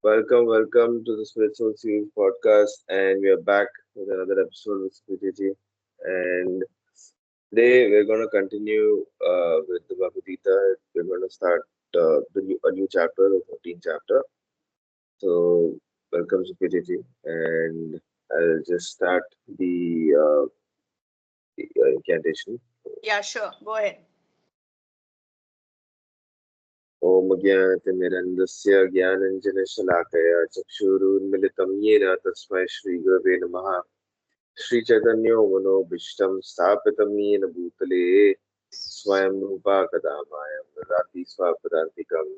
Welcome to the Spiritual Series podcast, and we are back with another episode with Supriya Chechi. And today we're going to continue with the Bhagavad Gita. We're going to start a new chapter, the 13th chapter. So, welcome Supriya Chechi, and I'll just start the incantation. Yeah, sure. Go ahead. ॐ ज्ञानतिमिरन्दस्य ज्ञानञ्जनशलाकया चक्षुरुन्मिलितं येन तस्मै श्रीगुरवे नमः श्रीचैतन्यो मनोभीष्टं स्थापितं येन भूतले स्वयं रूपा कदा मायं ददाति स्वपदान्तिकम्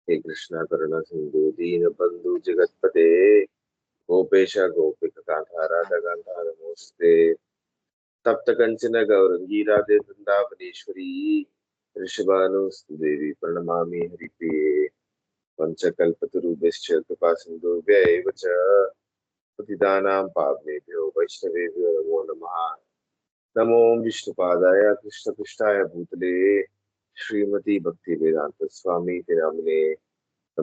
हे कृष्ण करुणा सिन्धु दीनबन्धु जगत्पते गोपेश गोपिककान्ता राधाकान्ता नमोऽस्ते तप्त कंचन गौरंगी राधे वृंदावनेश्वरी ऋषभानुदेवी प्रणमामि हरिप्रिये पंचकल्पतरुभ्यश्च कृपा सिन्धुभ्यैव च पतितानां पावनेभ्यो वैष्णवेभ्यो नमो नमः नमो विष्णुपादाय कृष्णपृष्ठाय भूतले श्रीमती भक्ति वेदांत स्वामी नामिने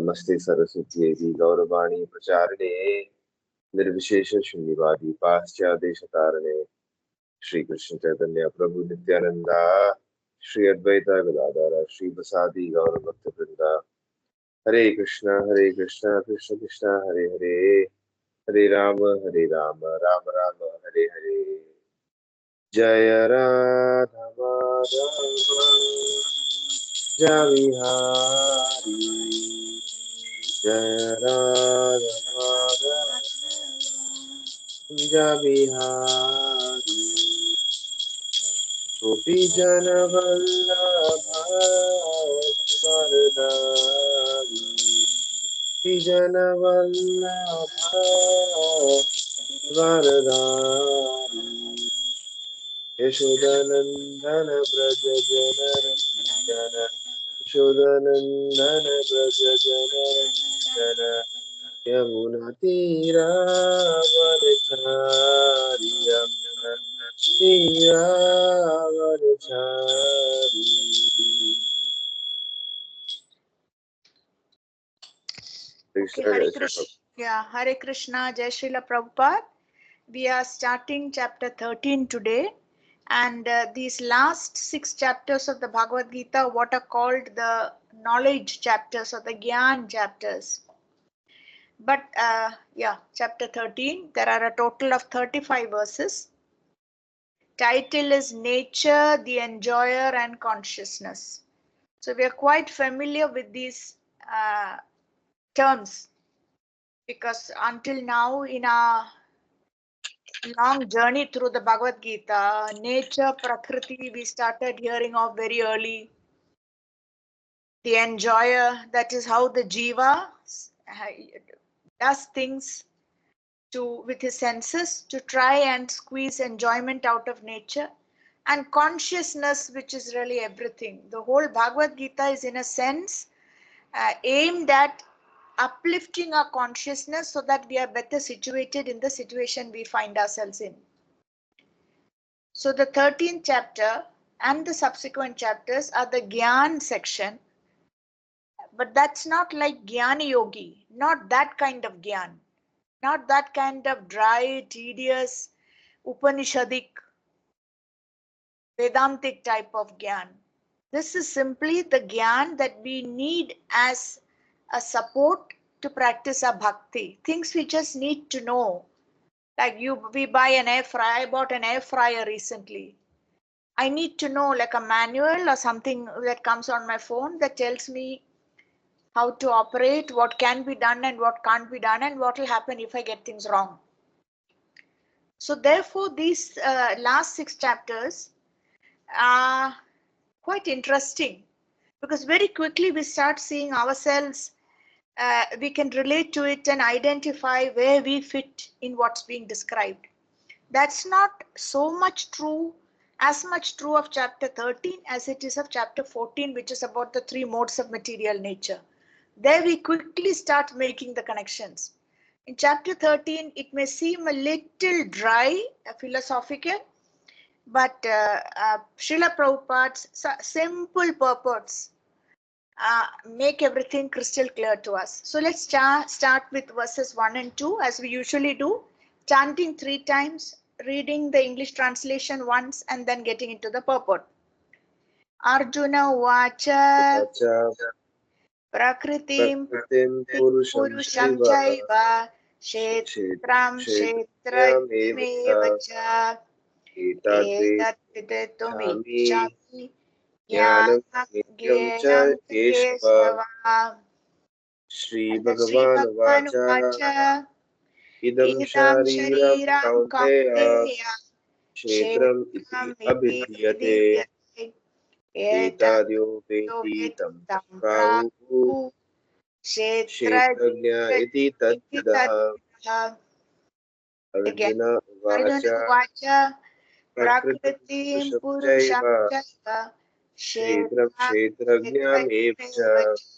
नमस्ते सरस्वती देवी गौरवाणी प्रचारिणे निर्विशेष शून्यवादी पाश्चादेशतारणे श्री कृष्ण चैतन्य प्रभु नित्यानंदा श्री अद्वैता गदाधर श्री प्रसादी गौर भक्त वृंदा हरे कृष्ण कृष्ण कृष्ण हरे हरे हरे राम राम राम हरे हरे जय राधा माधव जय बिहारी जय राधा माधव जय बिहारी गोपी जन वल्लभ वरदारी गोपी जन वल्लभ वरदारी यशोदनंदन व्रज जन रंजन यशोदनंदन व्रज जन रंजन यमुना तीरावनचारि यमुना तीरावनचारि Okay, कृष्ण Hare जय Shri Krishna. Yeah, Hare Krishna, Jai Srila Prabhupada. We are starting chapter 13 today. And these last 6 chapters of the Bhagavad Gita, what are called the knowledge chapters or the Gyan chapters. But chapter 13, there are a total of 35 verses. Title is Nature, the Enjoyer and Consciousness. So we are quite familiar with these terms because until now in our long journey through the Bhagavad Gita, nature, Prakriti, we started hearing of very early. The enjoyer, that is how the jiva does things to with his senses to try and squeeze enjoyment out of nature. And consciousness, which is really everything. The whole Bhagavad Gita is in a sense aimed at uplifting our consciousness so that we are better situated in the situation we find ourselves in. So the 13th chapter and the subsequent chapters are the Gyan section, but that's not like Gyani Yogi, not that kind of Gyan, not that kind of dry, tedious, Upanishadic, Vedantic type of Gyan. This is simply the Gyan that we need as a support to practice our bhakti. Things we just need to know. Like we buy an air fryer. I bought an air fryer recently. I need to know like a manual or something that comes on my phone that tells me how to operate, what can be done and what can't be done, and what will happen if I get things wrong. So therefore, these last 6 chapters are quite interesting because very quickly we start seeing ourselves, we can relate to it and identify where we fit in what's being described. That's not so much true, as much true of chapter 13 as it is of chapter 14, which is about the 3 modes of material nature. There we quickly start making the connections. In chapter 13, it may seem a little dry, philosophical, but Srila Prabhupada's simple purports make everything crystal clear to us. So let's start with verses 1 and 2 as we usually do, chanting 3 times, reading the English translation once, and then getting into the purport. Arjuna Uvacha Vacha Prakritim prakritim purusham Purusham chaiva Chaiva Kshetram kshetrajameva cha Kshetrajameva Cha Etat Videtum etadvedami Ichchami jnanam nityam cha Jnanam keshava. Kesava. Shri And the Sri Bhagavan Bhagavan Vacha Vacha idam Idam shariram Shariram kaunteya Kaunteya kshetram iti Kshetram Iti abhidyate Vidhyate Etat etadyo veti Veti tam Tam prahu Prahu Kshetra kshetrajna iti Iti tadvidah. Tadvidah. Again, Arjuna Arjuna Vacha Vacha prakritim Prakritim purusham Purusham chaiva Chaiva kshetram Kshetram kshetrajnameva cha Kshetrajameva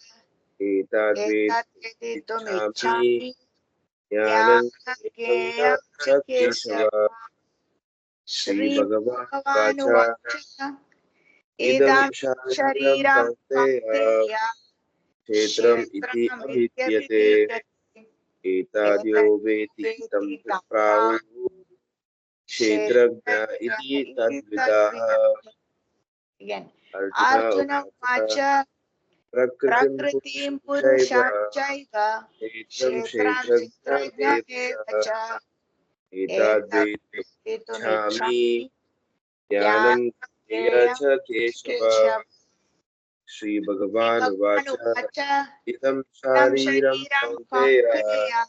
etadvedi Etat Veditum ichchami Ichchami jnanam jnanam Jnanam cha Kesava. keshava. Shri Shri Bhagavan Bhagavan Vacha Vacha idam Idam shariram Shariram kaunteya Kaunteya kshetram iti Kshetram abhidyate Vidyavidhyate etadyo Etat veti tam Veti Tam prahu Prahu kshetrajna Kshetrajna iti Iti tadvidah. Tadvidhyate. Again, Arjuna Arjuna Vacha Vacha prakritim purusham Prakritim chaiva Purusham Chaiva kshetram Kshetram kshetrajnameva Kshetrajnameva cha Cha Etat Veditum etadveditamichhami Ichchami jnanam jnaya Jnanam cha keshava. Keshav. Shri Sri Bhagavan Bhagavan Vacha Vacha idam Idam shariram Shariram kaunteya Kaunteya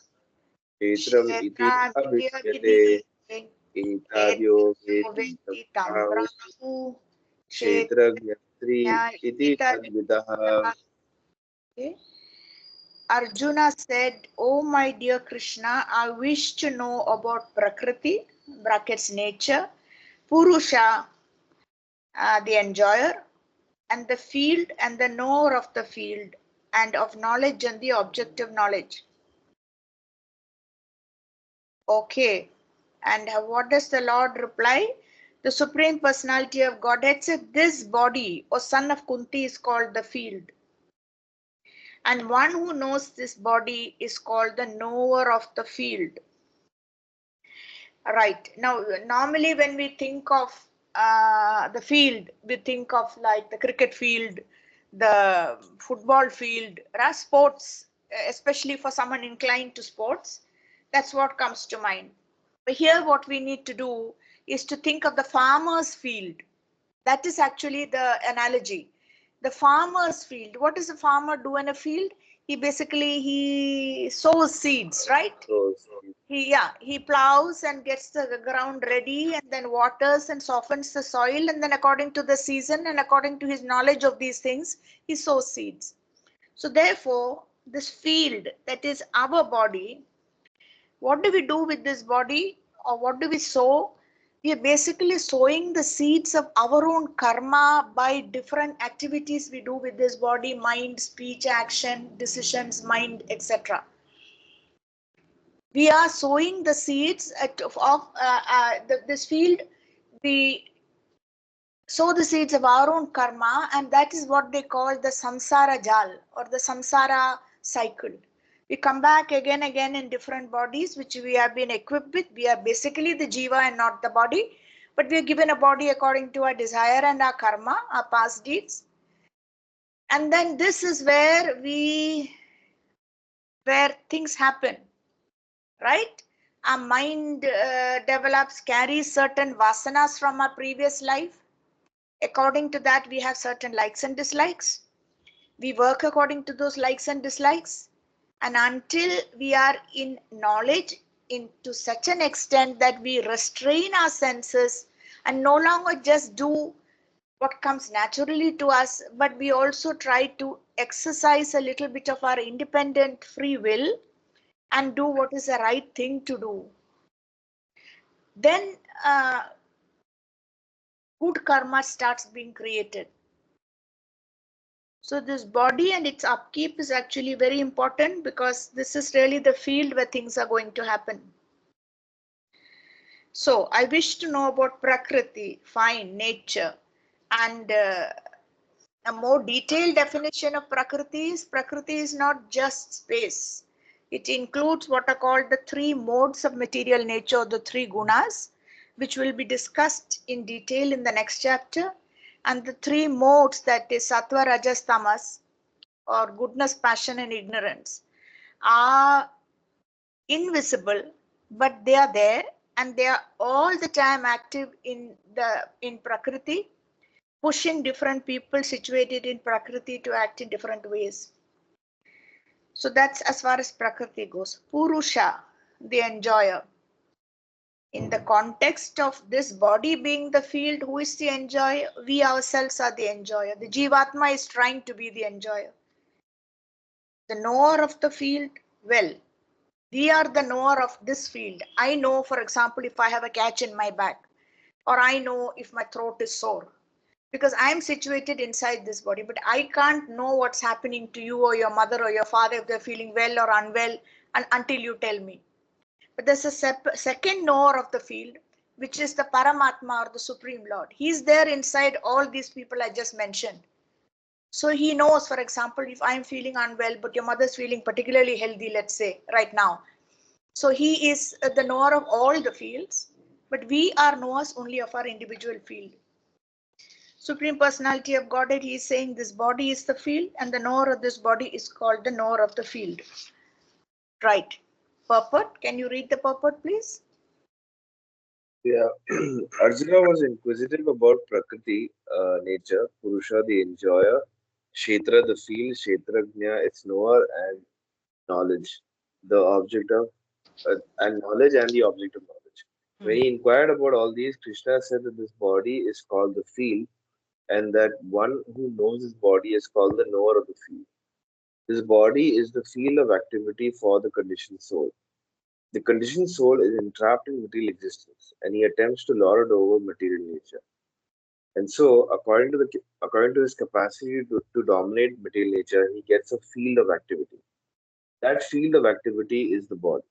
kshetram iti Kshetram abhidyate Vidyavidhyate etadyo Etat veti tam Veti Tam prahu Prahu kshetrajnatri Kshetrajna iti Iti tadvidah. Tadvidah. Okay. Arjuna said, "Oh my dear Krishna, I wish to know about Prakriti, brackets nature, Purusha, the enjoyer, and the field and the knower of the field, and of knowledge and the objective knowledge." Okay. And what does the Lord reply? The Supreme Personality of Godhead said, "This body, O son of Kunti, is called the field. And one who knows this body is called the knower of the field." Right. Now, normally when we think of the field, we think of like the cricket field, the football field, sports, especially for someone inclined to sports. That's what comes to mind. But here, what we need to do is to think of the farmer's field. That is actually the analogy. The farmer's field. What does a farmer do in a field? He sows seeds, right? So, He plows and gets the ground ready and then waters and softens the soil, and then according to the season and according to his knowledge of these things, he sows seeds. So therefore, this field, that is our body, what do we do with this body, or what do we sow? We are basically sowing the seeds of our own karma by different activities we do with this body: mind, speech, action, decisions, mind, etc. We are sowing the seeds this field. We sow the seeds of our own karma, and that is what they call the samsara jal, or the samsara cycle. We come back again in different bodies which we have been equipped with. We are basically the jiva and not the body, but we are given a body according to our desire and our karma, our past deeds. And then this is where things happen, right? Our mind develops, carries certain vasanas from our previous life. According to that, we have certain likes and dislikes. We work according to those likes and dislikes. And until we are in knowledge to such an extent that we restrain our senses and no longer just do what comes naturally to us, but we also try to exercise a little bit of our independent free will and do what is the right thing to do, then good karma starts being created. So this body and its upkeep is actually very important, because this is really the field where things are going to happen. So I wish to know about Prakriti, fine, nature, and A more detailed definition of Prakriti is not just space. It includes what are called the three modes of material nature, the three gunas, which will be discussed in detail in the next chapter. And the three modes, that is Sattva, Rajas, Tamas, or goodness, passion, and ignorance, are invisible, but they are there and they are all the time active in Prakriti, pushing different people situated in Prakriti to act in different ways. So that's as far as Prakriti goes. Purusha, the enjoyer. In the context of this body being the field, who is the enjoyer? We ourselves are the enjoyer. The Jivatma is trying to be the enjoyer. The knower of the field, well, we are the knower of this field. I know, for example, if I have a catch in my back, or I know if my throat is sore, because I am situated inside this body, but I can't know what's happening to you or your mother or your father, if they're feeling well or unwell, until you tell me. But there's a second knower of the field, which is the Paramatma, or the Supreme Lord. He's there inside all these people I just mentioned. So he knows, for example, if I'm feeling unwell, but your mother's feeling particularly healthy, let's say, right now. So he is the knower of all the fields, but we are knowers only of our individual field. Supreme Personality of Godhead, he is saying this body is the field, and the knower of this body is called the knower of the field. Right. Purport, can you read the purport, please? Yeah, Arjuna was inquisitive about Prakriti, nature, Purusha, the enjoyer, Kshetra, the field, Kshetrajna, its knower, and knowledge, the object of, and knowledge and the object of knowledge. When Hmm. he inquired about all these, Krishna said that this body is called the field, and that one who knows his body is called the knower of the field. This body is the field of activity for the conditioned soul. The conditioned soul is entrapped in material existence, and he attempts to lord it over material nature. And so, according to his capacity to dominate material nature, he gets a field of activity. That field of activity is the body.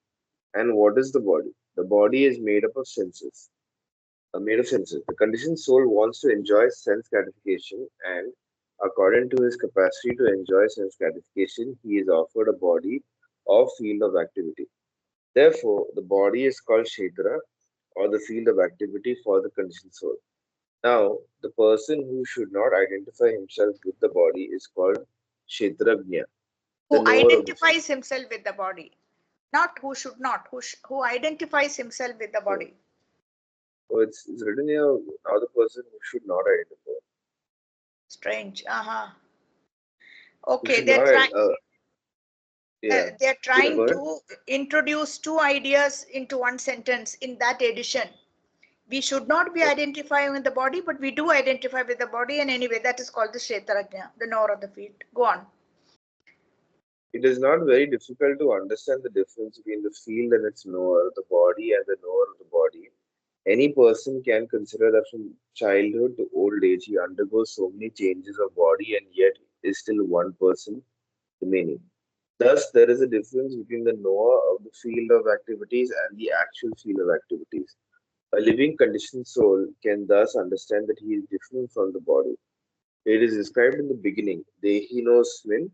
And what is the body? The body is made up of senses. Made of senses. The conditioned soul wants to enjoy sense gratification, and according to his capacity to enjoy sense gratification, he is offered a body or field of activity. Therefore, the body is called Kshetra, or the field of activity for the conditioned soul. Now, the person who should not identify himself with the body is called Kshetrajna, the Who knower of the field. identifies himself with the body, not who should not, who identifies himself with the So, body. it's written here now the person who should not identify. Strange. Who Okay, should not, yeah. they're Yeah, trying go ahead. to introduce two ideas into one sentence in that edition. We should not be Okay. identifying with the body, but we do identify with the body, and anyway, that is called the Kshetrajna, the knower of the field. Go on. It is not very difficult to understand the difference between the field and its knower, the body and the knower of the body. Any person can consider that from childhood to old age, he undergoes so many changes of body and yet is still one person remaining. Thus, there is a difference between the knower of the field of activities and the actual field of activities. A living conditioned soul can thus understand that he is different from the body. It is described in the beginning, the he knows when,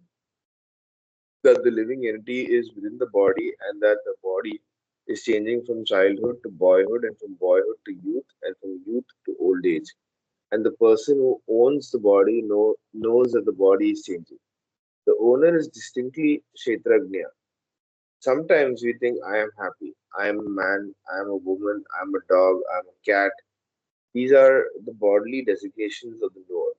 that the living entity is within the body and that the body is changing from childhood to boyhood and from boyhood to youth and from youth to old age. And the person who owns the body knows that the body is changing. The owner is distinctly Kshetrajna. Sometimes we think, I am happy, I am a man, I am a woman, I am a dog, I am a cat. These are the bodily designations of the knower.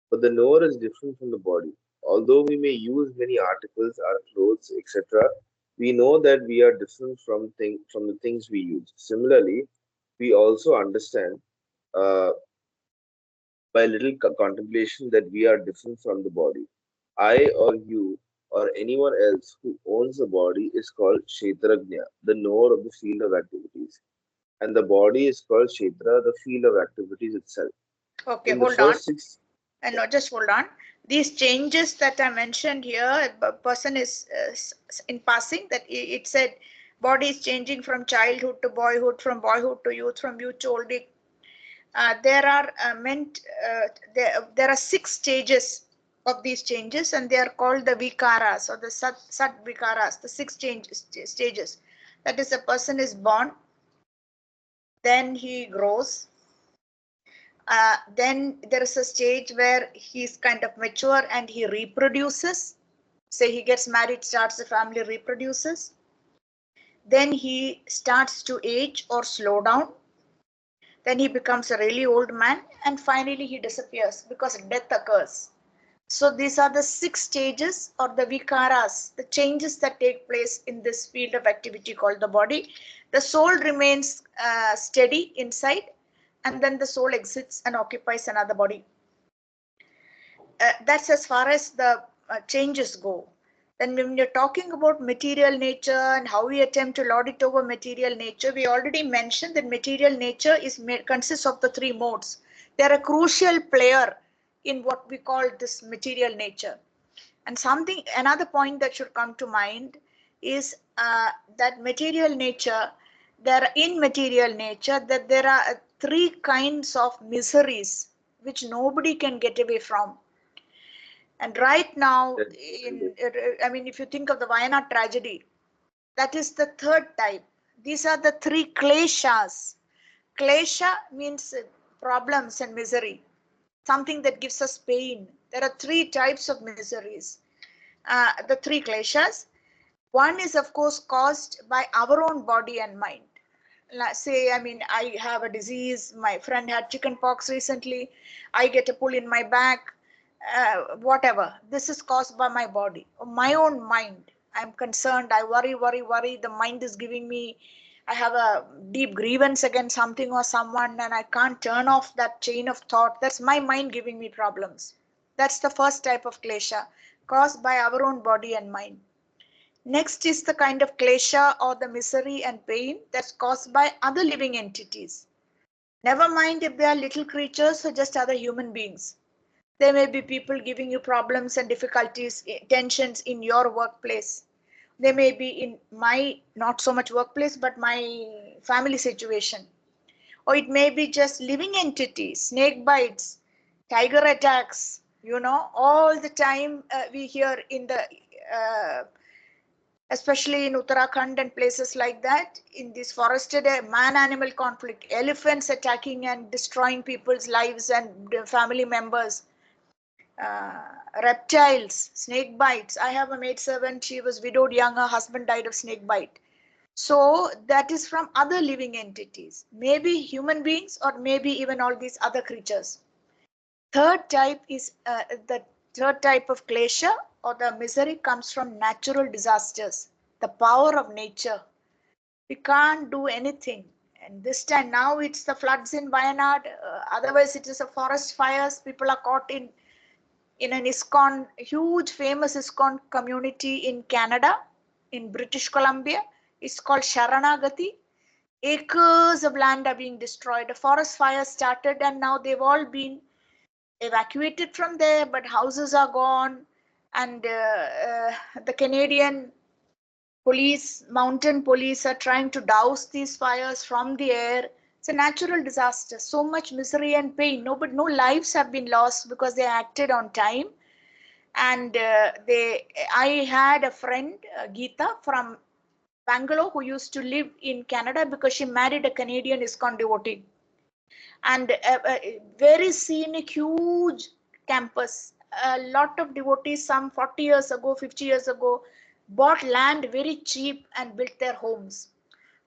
But the knower is different from the body. Although we may use many articles, our clothes, etc., we know that we are different from the things we use. Similarly, we also understand uh, by little contemplation that we are different from the body. I or you or anyone else who owns the body is called Kshetrajna, the knower of the field of activities. And the body is called Kshetra, the field of activities itself. Okay, In the hold on. first six, And no, just hold on. These changes that I mentioned here, a person is in passing that it said body is changing from childhood to boyhood, from boyhood to youth, from youth to old age. There are there are 6 stages of these changes, and they are called the vikaras or the sat vikaras, the 6 stages. That is, a person is born, then he grows, then there is a stage where he's kind of mature and he reproduces. Say he gets married, starts a family, reproduces. Then he starts to age or slow down. Then he becomes a really old man, and finally he disappears because death occurs. So these are the 6 stages or the vikaras, the changes that take place in this field of activity called the body. The soul remains steady inside, and then the soul exits and occupies another body. That's as far as the changes go. Then when you're talking about material nature and how we attempt to lord it over material nature, we already mentioned that material nature consists of the 3 modes. They're a crucial player in what we call this material nature. And another point that should come to mind is that material nature, in material nature, that there are 3 kinds of miseries which nobody can get away from. And right now, Yes, indeed. if you think of the Wayanad tragedy, that is the 3rd type. These are the 3 kleshas. Klesha means problems and misery, something that gives us pain. There are 3 types of miseries. The 3 kleshas. One is, of course, caused by our own body and mind. Say, I have a disease, my friend had chicken pox recently, I get a pull in my back, whatever. This is caused by my body, or my own mind. I'm concerned, I worry. The mind is giving me, I have a deep grievance against something or someone, and I can't turn off that chain of thought. That's my mind giving me problems. That's the first type of klesha, caused by our own body and mind. Next is the kind of klesha or the misery and pain that's caused by other living entities. Never mind if they are little creatures or just other human beings. There may be people giving you problems and difficulties, tensions in your workplace. They may be in my not so much workplace, but my family situation. Or it may be just living entities, snake bites, tiger attacks. All the time we hear in the uh, especially in Uttarakhand and places like that, in this forested man-animal conflict, elephants attacking and destroying people's lives and family members, uh, reptiles, snake bites. I have a maidservant, she was widowed young, her husband died of snake bite. So that is from other living entities, maybe human beings or maybe even all these other creatures. Third type is the third type of klesha or the misery comes from natural disasters, the power of nature. We can't do anything. And this time now it's the floods in Wayanad. Otherwise it is a forest fires. People are caught in an ISKCON, huge famous ISKCON community in Canada, in British Columbia. It's called Sharanagati. Acres of land are being destroyed. A forest fire started and now they've all been evacuated from there, but houses are gone. And the Canadian police, mountain police, are trying to douse these fires from the air. It's a natural disaster. So much misery and pain. No lives have been lost because they acted on time. And I had a friend, Geeta from Bangalore, who used to live in Canada because she married a Canadian ISKCON devotee. And a very scenic, huge campus. A lot of devotees, some 40 years ago, 50 years ago, bought land very cheap and built their homes.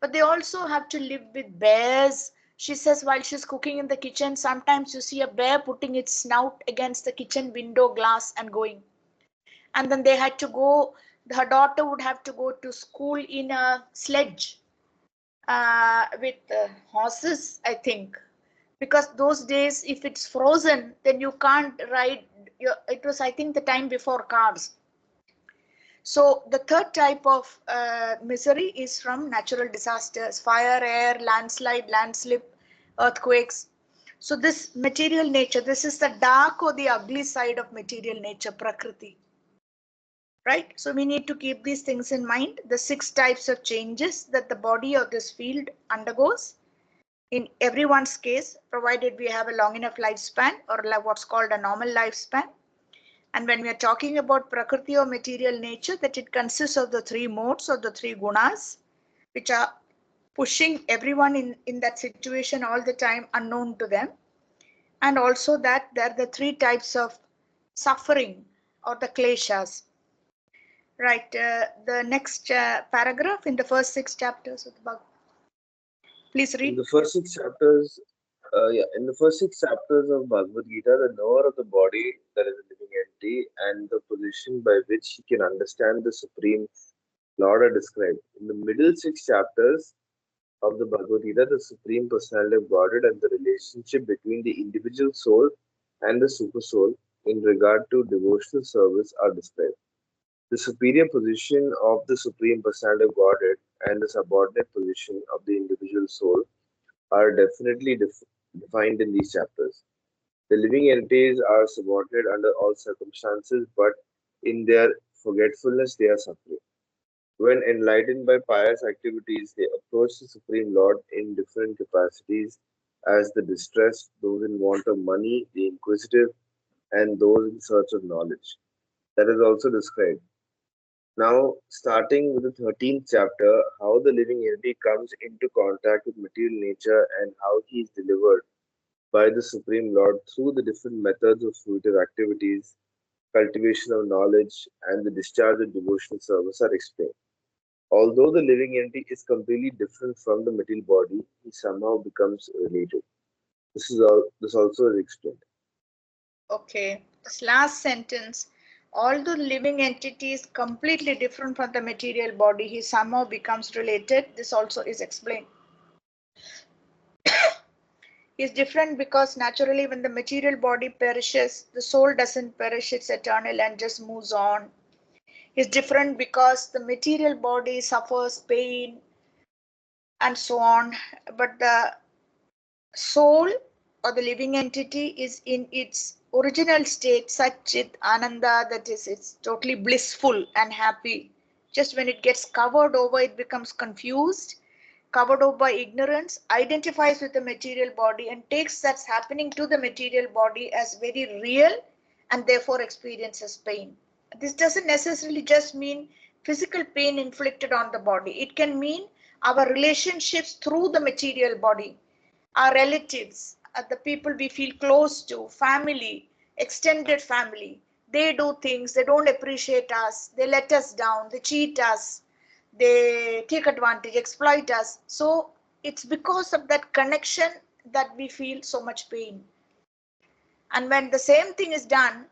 But they also have to live with bears. She says while she's cooking in the kitchen, sometimes you see a bear putting its snout against the kitchen window glass and going. And then they had to go, her daughter would have to go to school in a sledge with horses, I think, because those days if it's frozen then you can't ride. It was, I think, the time before cars. So the third type of misery is from natural disasters: fire, air, landslide, landslip, earthquakes. So this material nature, this is the dark or the ugly side of material nature, prakriti, right? So we need to keep these things in mind, the 6 types of changes that the body of this field undergoes. in everyone's case, provided we have a long enough lifespan or what's called a normal lifespan. And when we are talking about Prakriti or material nature, that it consists of the three modes or the three gunas, which are pushing everyone in that situation all the time unknown to them. And also that there are the three types of suffering or the kleshas. Right, the next paragraph in the first six chapters of the Bhagavad. Please In read. the first six chapters, in the first six chapters of Bhagavad Gita, the knower of the body, that is a living entity, and the position by which he can understand the Supreme Lord are described. In the middle six chapters of the Bhagavad Gita, the Supreme Personality of Godhead and the relationship between the individual soul and the super soul in regard to devotional service are described. The superior position of the Supreme Personality of Godhead and the subordinate position of the individual soul are definitely defined in these chapters. The living entities are subordinate under all circumstances, but in their forgetfulness they are suffering. When enlightened by pious activities, they approach the Supreme Lord in different capacities as the distressed, those in want of money, the inquisitive, and those in search of knowledge. That is also described. Now, starting with the 13th chapter, how the living entity comes into contact with material nature and how he is delivered by the Supreme Lord through the different methods of fruitive activities, cultivation of knowledge, and the discharge of devotional service are explained. Although the living entity is completely different from the material body, he somehow becomes related. This also is explained. Okay, this last sentence. Although living entity is completely different from the material body, he somehow becomes related. This also is explained. He is different because naturally when the material body perishes, the soul doesn't perish, it's eternal and just moves on. He is different because the material body suffers pain and so on, but the soul or the living entity is in its original state, Satchit Ananda, that is, it's totally blissful and happy. Just when it gets covered over, it becomes confused, covered over by ignorance, identifies with the material body, and takes that's happening to the material body as very real and therefore experiences pain. This doesn't necessarily just mean physical pain inflicted on the body, it can mean our relationships through the material body, our relatives, the people we feel close to, family, extended family. They do things, they don't appreciate us, they let us down, they cheat us, they take advantage, exploit us. So it's because of that connection that we feel so much pain. And when the same thing is done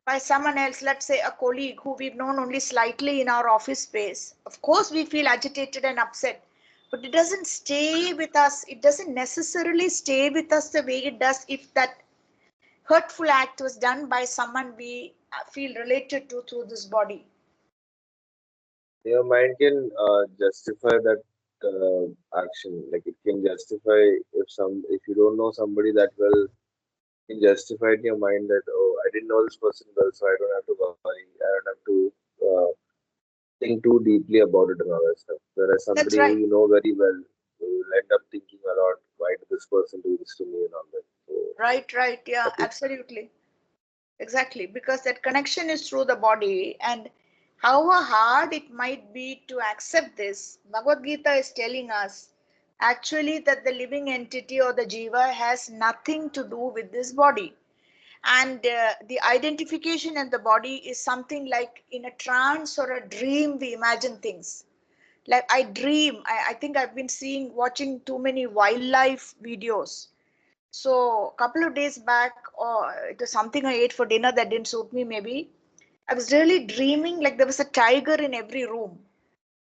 by someone else, let's say a colleague who we've known only slightly in our office space, of course we feel agitated and upset. But it doesn't stay with us. It doesn't necessarily stay with us the way it does if that hurtful act was done by someone we feel related to through this body. Your mind can justify that action. Like it can justify if you don't know somebody that well, you can justify in your mind that oh I didn't know this person well, so I don't have to worry. I don't have to think too deeply about it and all that stuff. Whereas That's somebody who right. you know very well, you will end up thinking a lot. Why did this person do this to me and all that? So Right, right. Yeah, that is absolutely. Exactly. Because that connection is through the body. And however hard it might be to accept this, Bhagavad Gita is telling us actually that the living entity or the jiva has nothing to do with this body. And the identification in the body is something like in a trance or a dream, we imagine things. Like I dream, I think I've been watching too many wildlife videos. So a couple of days back, or it was something I ate for dinner that didn't suit me, maybe. I was really dreaming like there was a tiger in every room.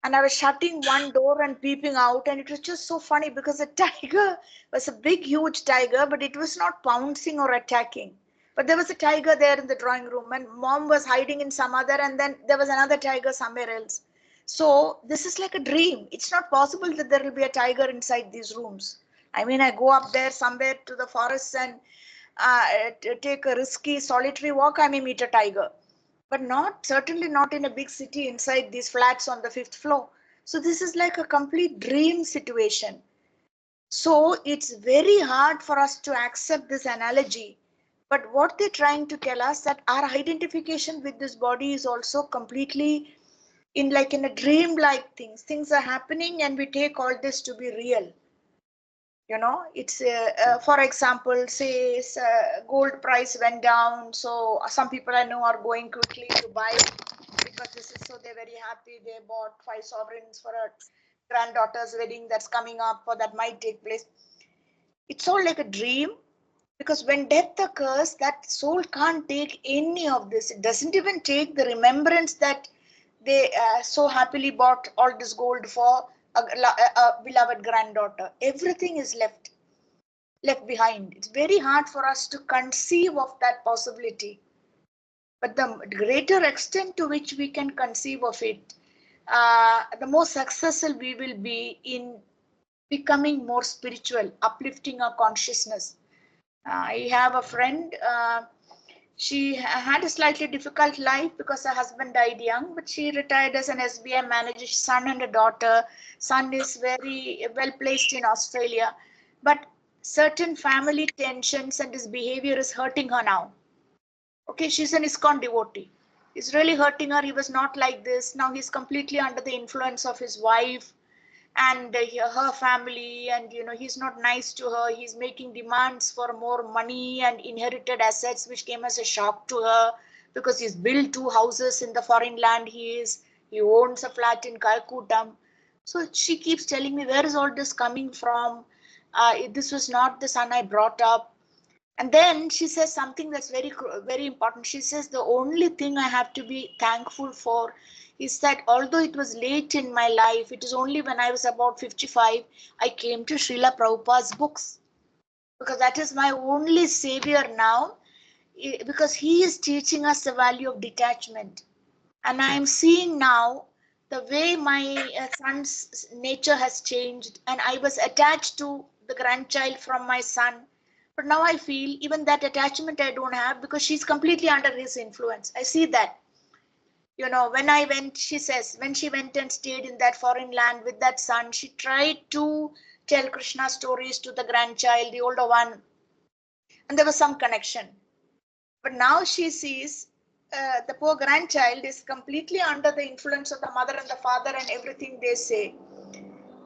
And I was shutting one door and peeping out, and it was just so funny because the tiger was a big, huge tiger, but it was not pouncing or attacking. But there was a tiger there in the drawing room, and mom was hiding in some other, and then there was another tiger somewhere else. So this is like a dream. It's not possible that there will be a tiger inside these rooms. I mean, I go up there somewhere to the forests and take a risky solitary walk, I may meet a tiger, but not certainly not in a big city inside these flats on the fifth floor. So this is like a complete dream situation. So it's very hard for us to accept this analogy. But what they're trying to tell us that our identification with this body is also completely in a dream like things. Things are happening and we take all this to be real. It's for example, say gold price went down, so some people I know are going quickly to buy because this is, so they're very happy. They bought 5 sovereigns for a granddaughter's wedding that's coming up or that might take place. It's all like a dream, because when death occurs, that soul can't take any of this. It doesn't even take the remembrance that they so happily bought all this gold for a beloved granddaughter. Everything is left behind. It's very hard for us to conceive of that possibility. But the greater extent to which we can conceive of it, the more successful we will be in becoming more spiritual, uplifting our consciousness. I have a friend. She had a slightly difficult life because her husband died young, but she retired as an SBI manager, son and a daughter. Son is very well placed in Australia, but certain family tensions and his behavior is hurting her now. Okay, she's an ISKCON devotee. It's really hurting her. He was not like this. Now he's completely under the influence of his wife and her family, and he's not nice to her. He's making demands for more money and inherited assets, which came as a shock to her, because he's built 2 houses in the foreign land. He owns a flat in Calcutta. So she keeps telling me, where is all this coming from? This was not the son I brought up. And then she says something that's very important. She says the only thing I have to be thankful for is that although it was late in my life, it is only when I was about 55, I came to Srila Prabhupada's books, because that is my only savior now, because he is teaching us the value of detachment. And I am seeing now the way my son's nature has changed, and I was attached to the grandchild from my son, but now I feel even that attachment I don't have, because she's completely under his influence. I see that. When I went, she says, when she went and stayed in that foreign land with that son, she tried to tell Krishna stories to the grandchild, the older one, and there was some connection. But now she sees the poor grandchild is completely under the influence of the mother and the father and everything they say.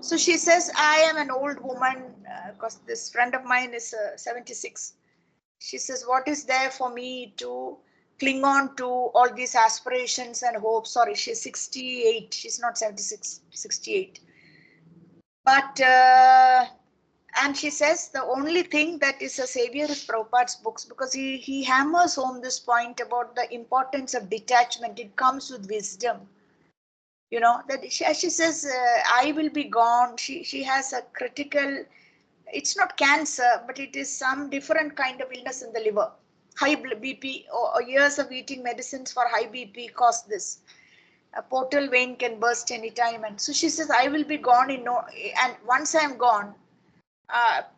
So she says, I am an old woman, because this friend of mine is 76. She says, what is there for me to cling on to all these aspirations and hopes? Sorry, she's 68. She's not 76, 68. But and she says the only thing that is a savior is Prabhupada's books, because he hammers home this point about the importance of detachment. It comes with wisdom. That she says, I will be gone. She has a critical, it's not cancer, but it is some different kind of illness in the liver. High BP, or years of eating medicines for high BP cause this. A portal vein can burst anytime. And so she says, I will be gone and once I'm gone,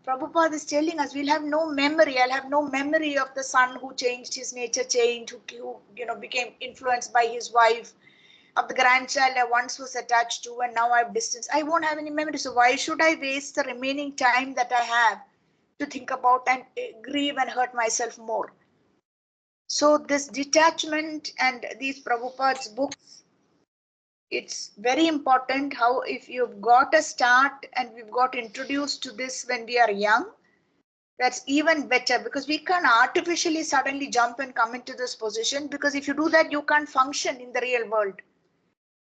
Prabhupada is telling us we'll have no memory. I'll have no memory of the son who changed, his nature changed, who became influenced by his wife, of the grandchild I once was attached to and now I've distanced. I won't have any memory. So why should I waste the remaining time that I have to think about and grieve and hurt myself more? So this detachment and these Prabhupada's books, it's very important how if you've got a start and we've got introduced to this when we are young, that's even better, because we can't artificially suddenly jump and come into this position, because if you do that, you can't function in the real world.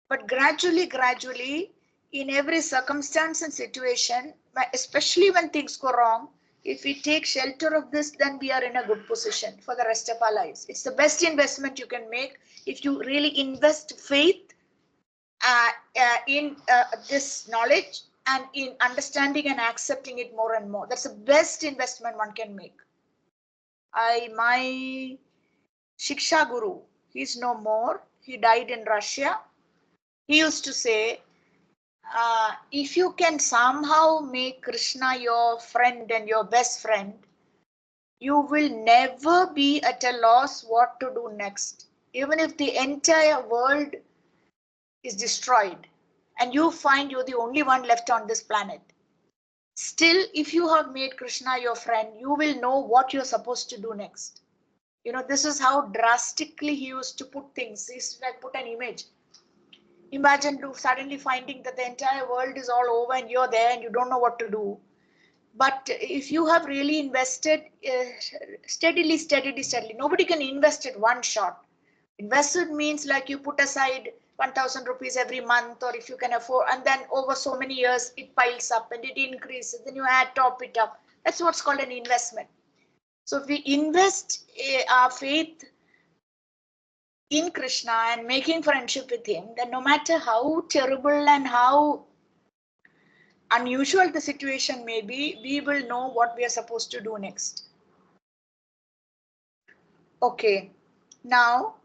But gradually, in every circumstance and situation, especially when things go wrong, if we take shelter of this, then we are in a good position for the rest of our lives. It's the best investment you can make if you really invest faith in this knowledge and in understanding and accepting it more and more. That's the best investment one can make. My Shiksha Guru, he's no more. He died in Russia. He used to say, if you can somehow make Krishna your friend and your best friend, you will never be at a loss what to do next. Even if the entire world is destroyed and you find you're the only one left on this planet, Still, if you have made Krishna your friend, you will know what you're supposed to do next. This is how drastically he used to put things. He's like put an image. Imagine suddenly finding that the entire world is all over and you're there and you don't know what to do. But if you have really invested steadily, nobody can invest it one shot. Invested means like you put aside 1,000 rupees every month, or if you can afford, and then over so many years it piles up and it increases, then you add, top it up. That's what's called an investment. So if we invest our faith in Krishna and making friendship with him, then no matter how terrible and how unusual the situation may be, we will know what we are supposed to do next. Okay, now,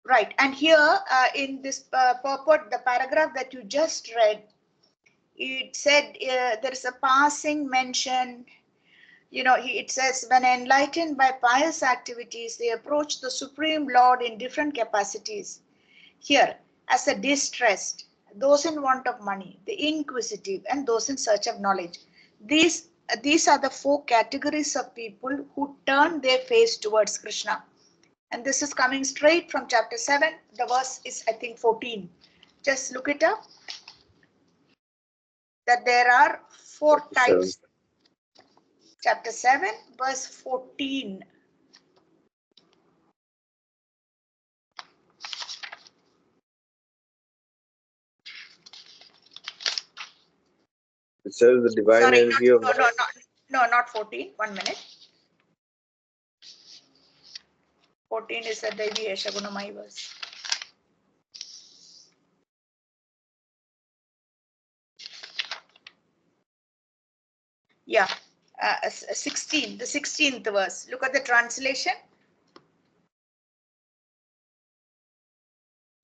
right, and here in this purport, the paragraph that you just read, it said there is a passing mention. It says, when enlightened by pious activities, they approach the Supreme Lord in different capacities. Here, as the distressed, those in want of money, the inquisitive, and those in search of knowledge. These are the four categories of people who turn their face towards Krishna. And this is coming straight from chapter 7. The verse is, I think, 14. Just look it up. That there are four types. Chapter 7, verse 14. It says the divine Sorry, energy of not 14. 1 minute. 14 is the Devi Eshagunamai verse. Yeah, 16, the 16th verse. Look at the translation.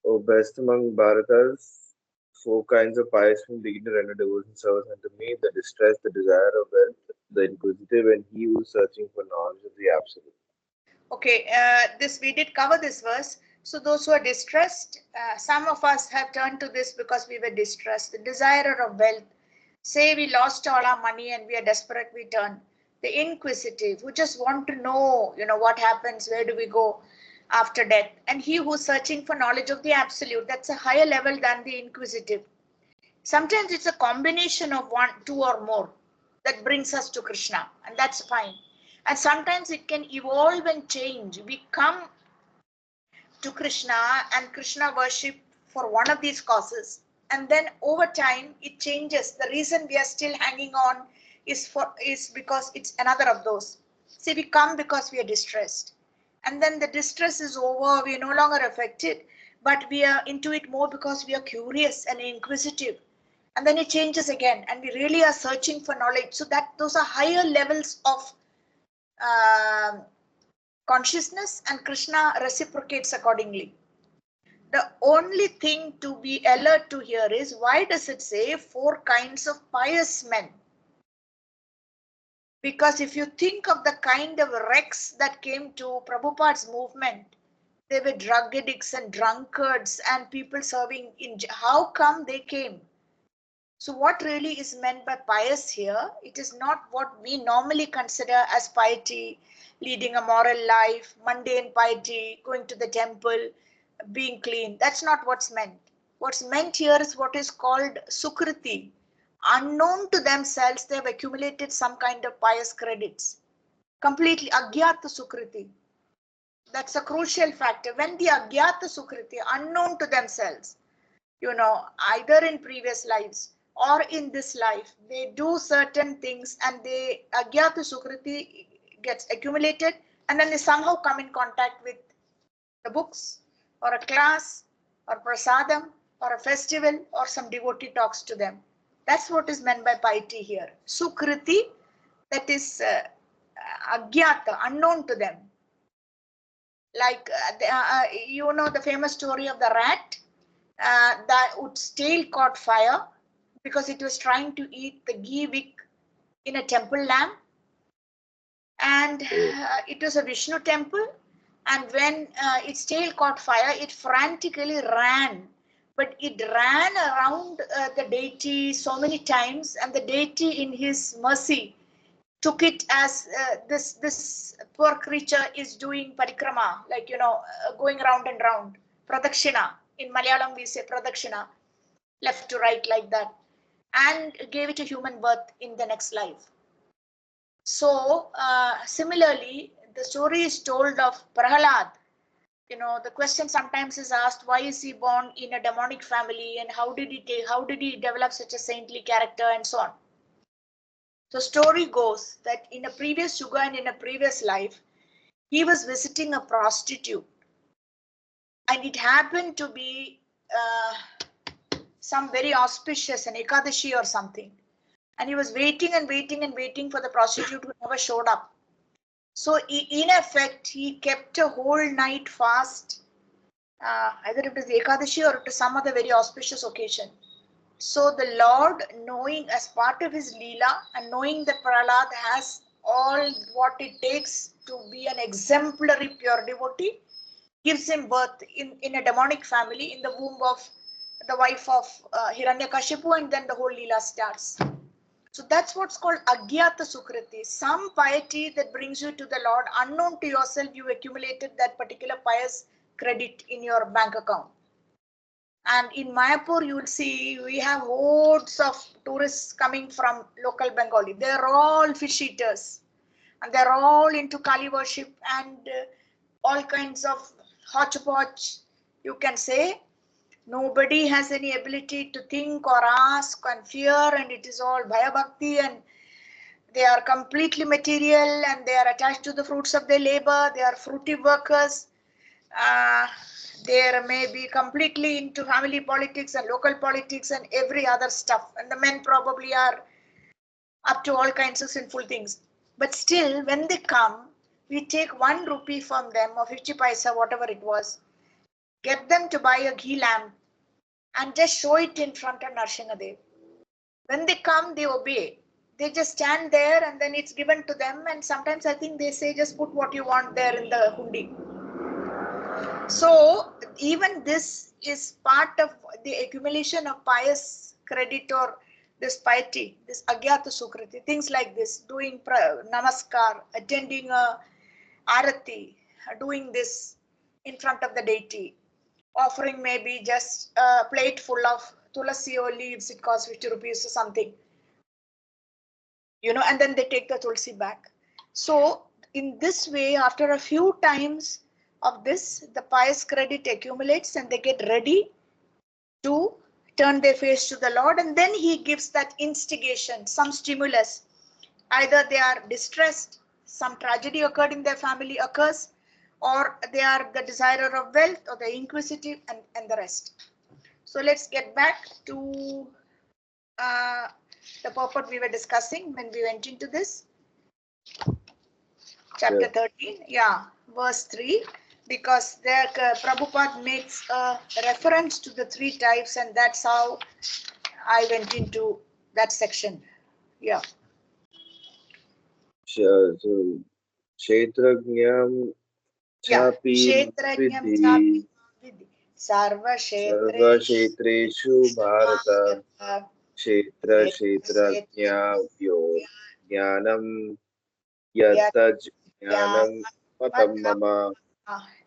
O best among Bharatas, four kinds of pious men begin to render devotion service unto me: the distressed, the desire of wealth, the inquisitive, and he who is searching for knowledge of the absolute. Okay, we did cover this verse. So those who are distressed, some of us have turned to this because we were distressed. The desirer of wealth, say we lost all our money and we are desperate, we turn. The inquisitive, who just want to know, what happens, where do we go after death. And he who's searching for knowledge of the absolute, that's a higher level than the inquisitive. Sometimes it's a combination of one, two or more that brings us to Krishna, and that's fine. And sometimes it can evolve and change. We come to Krishna and Krishna worship for one of these causes, and then over time it changes. The reason we are still hanging on is because it's another of those. See, we come because we are distressed, and then the distress is over. We are no longer affected, but we are into it more because we are curious and inquisitive. And then it changes again, and we really are searching for knowledge. So that those are higher levels of consciousness, and Krishna reciprocates accordingly. The only thing to be alert to here is, why does it say four kinds of pious men? Because if you think of the kind of wrecks that came to Prabhupada's movement, they were drug addicts and drunkards and people serving in. How come they came? So what really is meant by pious here? It is not what we normally consider as piety, leading a moral life, mundane piety, going to the temple, being clean. That's not what's meant. What's meant here is what is called sukriti. Unknown to themselves, they have accumulated some kind of pious credits. Completely agyata sukriti. That's a crucial factor. When the agyata sukriti, unknown to themselves, either in previous lives or in this life, they do certain things and they agyata sukriti gets accumulated, and then they somehow come in contact with the books or a class or prasadam or a festival or some devotee talks to them. That's what is meant by piety here. Sukriti, that is agyata, unknown to them. Like, the famous story of the rat that its tail caught fire because it was trying to eat the ghee wick in a temple lamp. And it was a Vishnu temple. And when its tail caught fire, it frantically ran but it ran around the deity so many times, and the deity in his mercy took it as this poor creature is doing parikrama, like going round and round, pradakshina. In Malayalam we say pradakshina, left to right like that, and gave it a human birth in the next life. So similarly, the story is told of Prahalad. The question sometimes is asked, why is he born in a demonic family, and how did he develop such a saintly character, and so on. The story goes that in a previous yuga and in a previous life, he was visiting a prostitute, and it happened to be some very auspicious, an Ekadashi or something. And he was waiting and waiting and waiting for the prostitute who never showed up. So in effect, he kept a whole night fast, either it was the Ekadashi or it was some other very auspicious occasion. So the Lord, knowing as part of his Leela and knowing that Prahlad has all what it takes to be an exemplary pure devotee, gives him birth in a demonic family in the womb of the wife of Hiranyakashipu, and then the whole Leela starts. So that's what's called Agyata Sukriti, some piety that brings you to the Lord. Unknown to yourself, you accumulated that particular pious credit in your bank account. And in Mayapur, you will see we have hordes of tourists coming from local Bengali. They're all fish eaters, and they're all into Kali worship and all kinds of hodgepodge, you can say. Nobody has any ability to think or ask and fear, and it is all Bhaya Bhakti, and they are completely material, and they are attached to the fruits of their labor. They are fruity workers. Uh, they may be completely into family politics and local politics and every other stuff. And the men probably are up to all kinds of sinful things. But still, when they come, we take 1 rupee from them or 50 paisa, whatever it was, get them to buy a ghee lamp and just show it in front of Narsinghadev. When they come, they obey. They just stand there and then it's given to them. And sometimes I think they say, just put what you want there in the hundi. So even this is part of the accumulation of pious credit or this piety, this Agyata Sukriti, things like this, doing namaskar, attending a arati, doing this in front of the deity, offering maybe just a plate full of tulasi or leaves, it costs 50 rupees or something, and then they take the tulsi back. So in this way, after a few times of this, the pious credit accumulates and they get ready to turn their face to the Lord, and then he gives that instigation, some stimulus. Either they are distressed, some tragedy occurred in their family occurs, or they are the desirer of wealth or the inquisitive, and the rest. So let's get back to the purport we were discussing when we went into this. Chapter 13, verse 3, because there Prabhupada makes a reference to the 3 types, and that's how I went into that section. Yeah. So, Kshetrajnam chapi Kshetrajnam chapi vidhi vidhi. Sarva kshetreshu Sarvashetreshu Bharata Kshetra Kshetrajna Vyo Jnanam Yataj Jnanam Matam Mama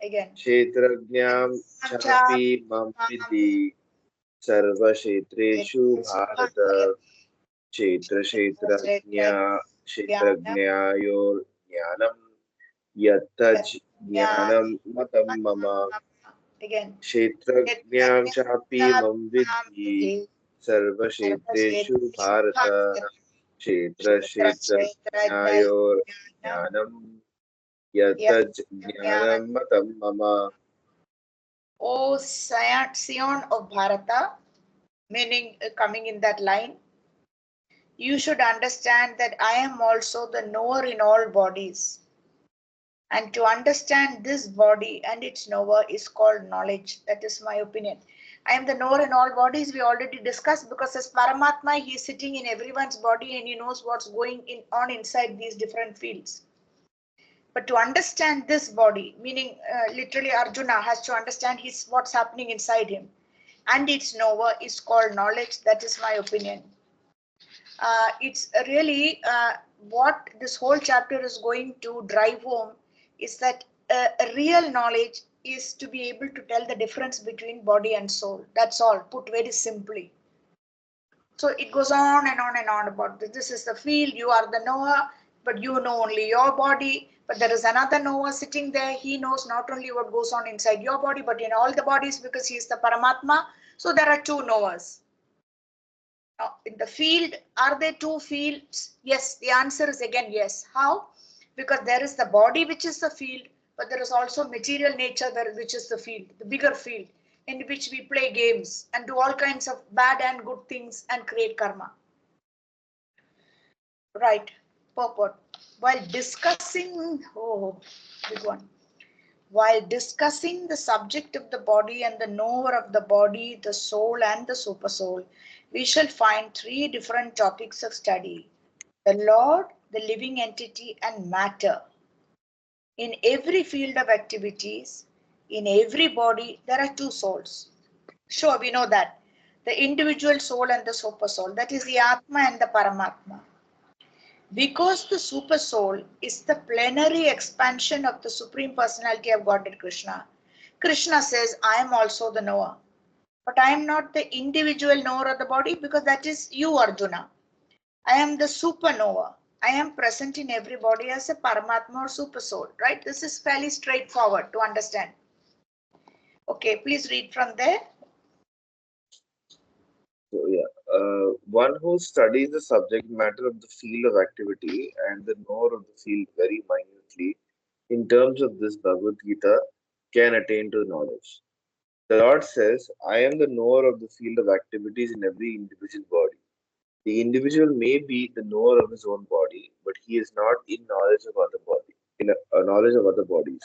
again. Kshetrajnam Chapi Mam Vidhi Sarvashetreshu Bharata Kshetra Kshetrajna Kshetrajnayor Jnanam Yataj Jnanam Matam Mama Again. Kshetrajnam Chapi Mam Vidhi सर्वक्षेत्रेषु Bharat क्षेत्र क्षेत्रज्ञायोर् ज्ञानं यतज् ज्ञानं मतं मम. O Sion of Bharata, meaning coming in that line, you should understand that I am also the knower in all bodies. And to understand this body and its knower is called knowledge. That is my opinion. I am the knower in all bodies, we already discussed, because as Paramatma, he is sitting in everyone's body and he knows what's going on inside these different fields. But to understand this body, meaning literally Arjuna has to understand what's happening inside him. and its knower is called knowledge. That is my opinion. It's really what this whole chapter is going to drive home is that a real knowledge is to be able to tell the difference between body and soul. That's all, put very simply. So it goes on and on and on about this. This is the field, you are the knower, but you know only your body. But there is another knower sitting there. He knows not only what goes on inside your body, but in all the bodies because he is the Paramatma. So there are two knowers. Now, in the field, are there two fields? Yes, the answer is again yes. How? Because there is the body which is the field, but there is also material nature which is the field, the bigger field, in which we play games and do all kinds of bad and good things and create karma. Right, purport. While discussing, oh, big one. While discussing the subject of the body and the knower of the body, the soul and the supersoul, we shall find three different topics of study: the Lord, the living entity, and matter. In every field of activities, in every body, there are two souls. Sure, we know that. The individual soul and the supersoul, that is the Atma and the Paramatma. Because the super soul is the plenary expansion of the Supreme Personality of Godhead Krishna, Krishna says, I am also the knower. But I am not the individual knower of the body because that is you, Arjuna. I am the super knower. I am present in every body as a Paramatma or super soul, right? This is fairly straightforward to understand. Okay, please read from there. So yeah, one who studies the subject matter of the field of activity and the knower of the field very minutely in terms of this Bhagavad Gita can attain to knowledge. The Lord says, I am the knower of the field of activities in every individual body. The individual may be the knower of his own body, but he is not in knowledge of other body, in a knowledge of other bodies.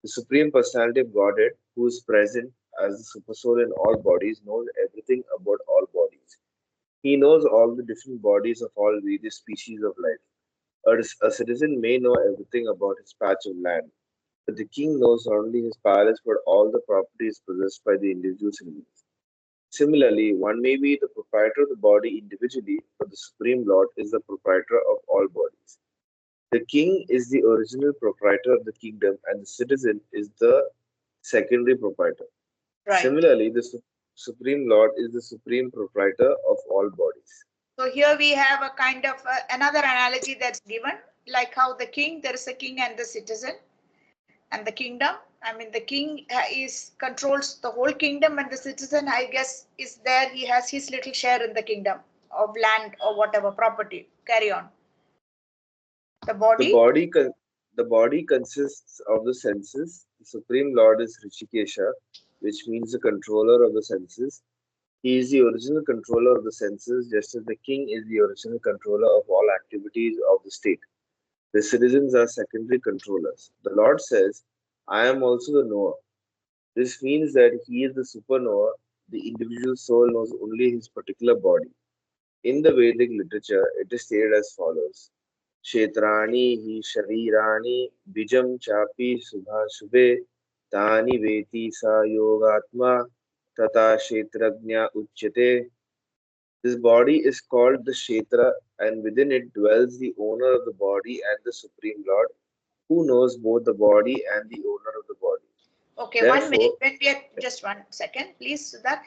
The Supreme Personality of Godhead, who is present as the Supersoul in all bodies, knows everything about all bodies. He knows all the different bodies of all various species of life. A citizen may know everything about his patch of land, but the king knows not only his palace but all the properties possessed by the individual citizens. Similarly, one may be the proprietor of the body individually, but the Supreme Lord is the proprietor of all bodies. The king is the original proprietor of the kingdom, and the citizen is the secondary proprietor. Right. Similarly, the Supreme Lord is the supreme proprietor of all bodies. So here we have a kind of another analogy that's given, like how the king, there is a king and the citizen and the kingdom. I mean, the king is controls the whole kingdom, and the citizen, I guess, is there. He has his little share in the kingdom of land or whatever property. Carry on. The The body, body, the body consists of the senses. The Supreme Lord is Rishikesha, which means the controller of the senses. He is the original controller of the senses, just as the king is the original controller of all activities of the state. The citizens are secondary controllers. The Lord says, I am also the knower. This means that he is the superknower. The individual soul knows only his particular body. In the Vedic literature, it is stated as follows: Kshetrani hi sharirani bijam chapi subhashubhe tani veti sa yogatma tata kshetrajna uchyate. This body is called the Kshetra, and within it dwells the owner of the body and the Supreme Lord, who knows both the body and the owner of the body. okay, 1 minute. Therefore, When we are just 1 second, please, so that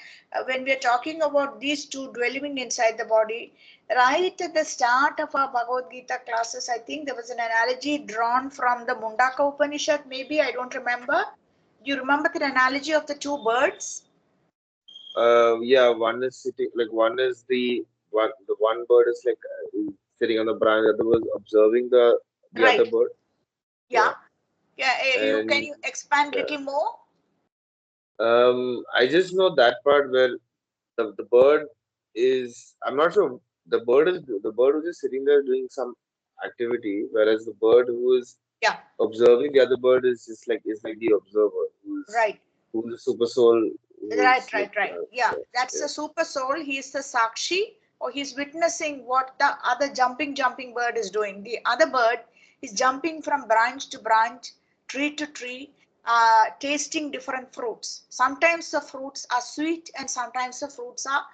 when we are talking about these two dwelling inside the body, right at the start of our Bhagavad Gita classes, I think there was an analogy drawn from the Mundaka Upanishad. Maybe I don't remember. Do you remember the analogy of the two birds? yeah, one is sitting like one is the one bird is like sitting on the branch, the other was observing the other Right. bird. Yeah, Yeah. Yeah. You can and you expand yeah, little more? I just know that part where the bird is. I'm not sure. The bird who's just sitting there doing some activity, whereas the bird who is Yeah. observing the other bird is like the observer Right. who's a super soul Right, who's like right, right. Yeah, that's yeah. the super soul. He's the Sakshi, or he's witnessing what the other jumping bird is doing. The other bird is jumping from branch to branch, tree to tree, tasting different fruits. Sometimes the fruits are sweet and sometimes the fruits are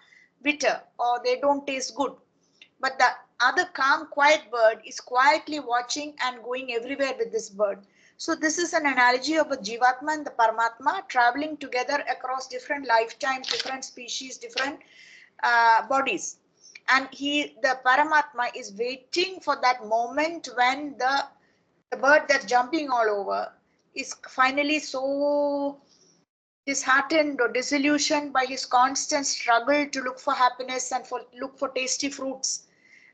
bitter or they don't taste good. But the other calm, quiet bird is quietly watching and going everywhere with this bird. So this is an analogy of a Jivatma and the Paramatma traveling together across different lifetimes, different species, different bodies. And the Paramatma is waiting for that moment when the bird that's jumping all over is finally so disheartened or disillusioned by his constant struggle to look for happiness and look for tasty fruits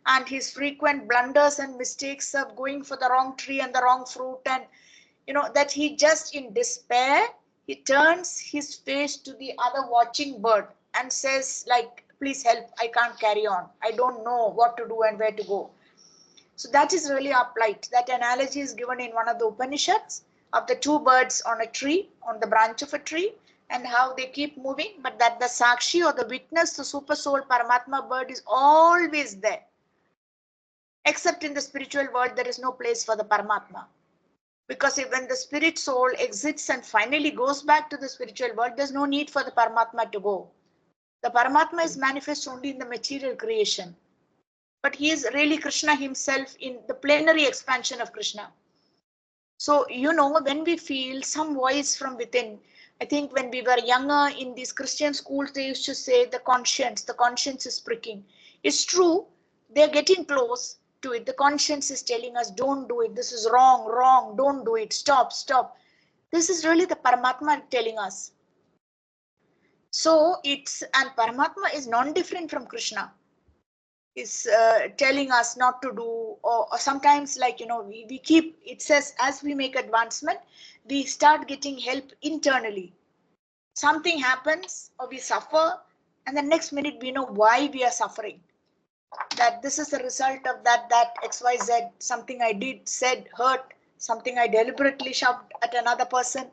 and his frequent blunders and mistakes of going for the wrong tree and the wrong fruit, and that he just in despair he turns his face to the other watching bird and says, like, please help, I can't carry on, I don't know what to do and where to go. So that is really our plight. That analogy is given in one of the Upanishads of the two birds on a tree, on the branch of a tree, and how they keep moving, but that the Sakshi or the witness, the super soul Paramatma bird is always there. Except in the spiritual world, there is no place for the Paramatma. Because when the spirit soul exits and finally goes back to the spiritual world, there's no need for the Paramatma to go. The Paramatma is manifest only in the material creation. But he is really Krishna himself in the plenary expansion of Krishna. So, when we feel some voice from within, I think when we were younger in these Christian schools, they used to say the conscience is pricking. It's true, they're getting close to it. The conscience is telling us, don't do it. This is wrong, wrong, don't do it. Stop, stop. This is really the Paramatma telling us. So and Paramatma is non-different from Krishna. Is telling us not to do, or sometimes we keep, it says as we make advancement, we start getting help internally. Something happens or we suffer and the next minute we know why we are suffering. That this is the result of that XYZ, something I did, said, hurt, something I deliberately shoved at another person,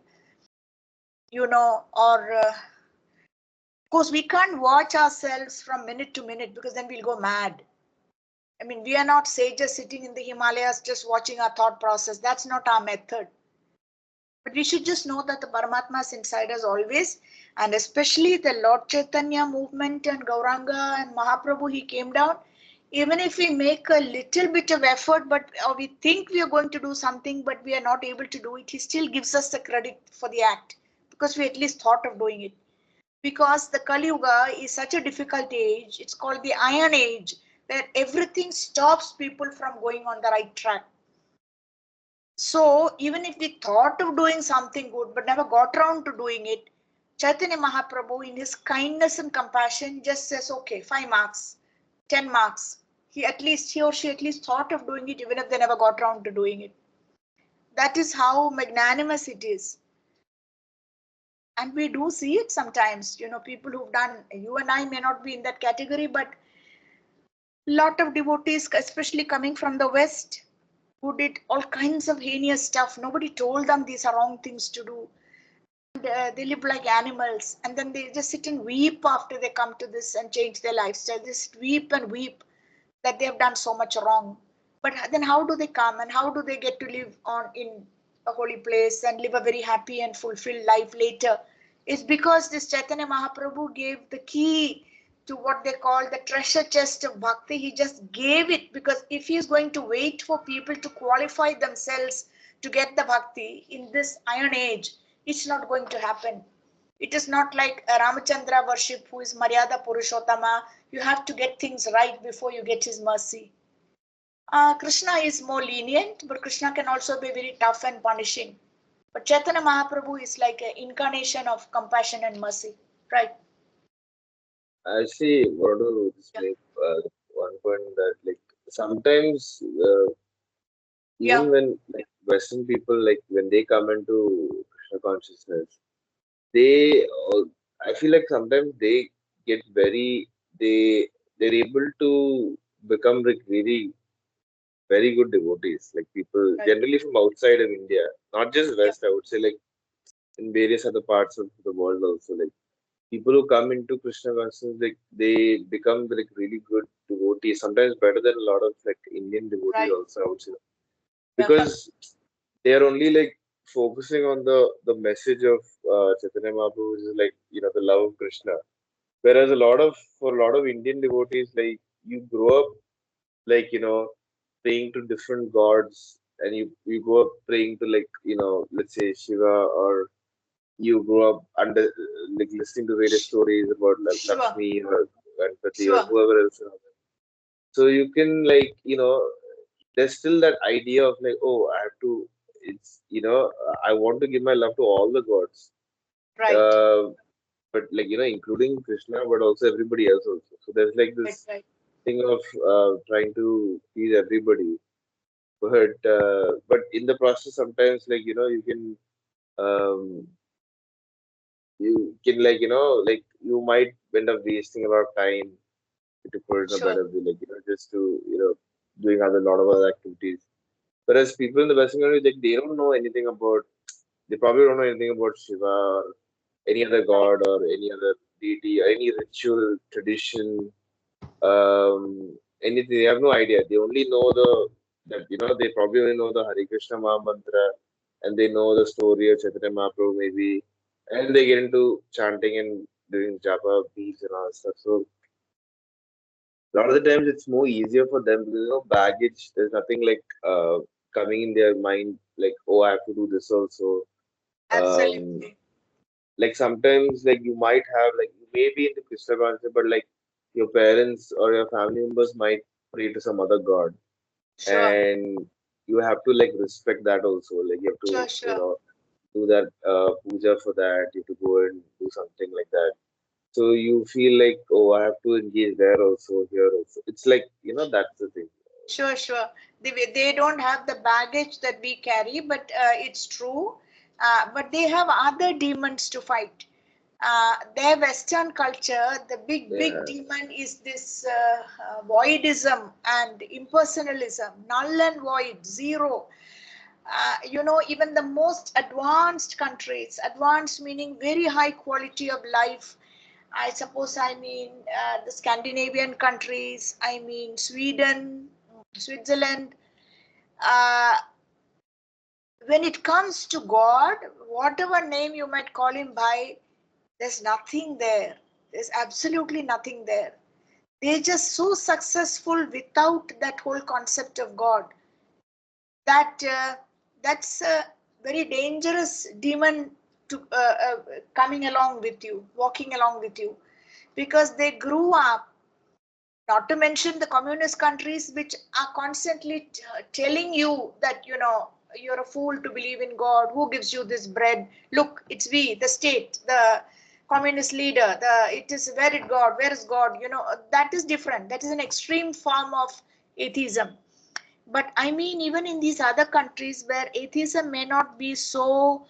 or of course we can't watch ourselves from minute to minute because then we'll go mad. I mean, we are not sages sitting in the Himalayas just watching our thought process. That's not our method. But we should just know that the Paramatma is inside us always. And especially the Lord Chaitanya movement and Gauranga and Mahaprabhu, he came down. Even if we make a little bit of effort, or we think we are going to do something, but we are not able to do it, he still gives us the credit for the act because we at least thought of doing it. Because the Kali Yuga is such a difficult age. It's called the Iron Age, where everything stops people from going on the right track. So even if we thought of doing something good but never got around to doing it, Chaitanya Mahaprabhu in his kindness and compassion just says, okay, 5 marks, 10 marks. He or she at least thought of doing it even if they never got around to doing it. That is how magnanimous it is. And we do see it sometimes, people who've done, you and I may not be in that category, but lot of devotees, especially coming from the West, who did all kinds of heinous stuff. Nobody told them these are wrong things to do. And they live like animals. And then they just sit and weep after they come to this and change their lifestyle. They just weep and weep that they have done so much wrong. But then how do they come and how do they get to live on in a holy place and live a very happy and fulfilled life later? It's because this Chaitanya Mahaprabhu gave the key to what they call the treasure chest of bhakti. He just gave it, because if he is going to wait for people to qualify themselves to get the bhakti in this iron age, it's not going to happen. It is not like a Ramachandra worship who is Maryada Purushottama. You have to get things right before you get his mercy. Krishna is more lenient, but Krishna can also be very tough and punishing. But Chaitanya Mahaprabhu is like an incarnation of compassion and mercy, right? I see. Want to just Yeah. make one point that like sometimes Yeah. even when like Western people, like when they come into Krishna consciousness, they all, I feel like sometimes they get they're able to become like really very good devotees, like people Right. generally from outside of India, not just Yeah. West, I would say, like in various other parts of the world also, like people who come into Krishna consciousness, like they become like really good devotees, sometimes better than a lot of like Indian devotees Right. also, I would say, Yeah. because they are only like focusing on the message of Chaitanya Mahaprabhu, which is like, the love of Krishna. Whereas for a lot of Indian devotees, like you grow up like, praying to different gods, and you grow up praying to, like, let's say Shiva, or you grow up under like listening to various stories about like Sure, Lakshmi or Ganpati or sure. whoever else. So you can, like, there's still that idea of like, oh, I have to, it's, I want to give my love to all the gods. Right, Uh, but like, including Krishna, but also everybody else also. So there's like right, this right. thing of trying to please everybody. But in the process, sometimes, like, um, like, like you might end up wasting a lot of time, to put it in a Sure. better way, like, just to, doing other lot of other activities. Whereas people in the Western country, like, they don't know anything about, they probably don't know anything about Shiva or any other Right. god or any other deity or any ritual tradition, anything. They have no idea. They only know that, they probably only know the Hare Krishna Maha Mantra, and they know the story of Chaitanya Mahaprabhu maybe, and they get into chanting and doing japa beads and all that stuff. So a lot of the times it's more easier for them because, baggage. There's nothing like coming in their mind like, oh, I have to do this also. Um, Absolutely. like sometimes, like, you might have, like, you may be into Krishna consciousness, but like your parents or your family members might pray to some other god, Sure, and you have to like respect that also. Like you have to, sure, sure. do that puja for that. You have to go and do something like that. So you feel like, oh, I have to engage there also, here also. It's like, that's the thing. Sure, sure. They don't have the baggage that we carry, but it's true. But they have other demons to fight. Their Western culture, the big Yeah, demon is this voidism and impersonalism, null and void, zero. Even the most advanced countries, advanced meaning very high quality of life. I suppose I mean the Scandinavian countries, I mean Sweden, Switzerland. Uh, when it comes to God, whatever name you might call him by, there's nothing there. There's absolutely nothing there. They're just so successful without that whole concept of God that that's a very dangerous demon to coming along with you, walking along with you, because they grew up, not to mention the communist countries which are constantly telling you that you're a fool to believe in God. Who gives you this bread? Look, it's we, the state, the communist leader. The It is, where is God? Where is God? That is different. That is an extreme form of atheism. But I mean, even in these other countries where atheism may not be so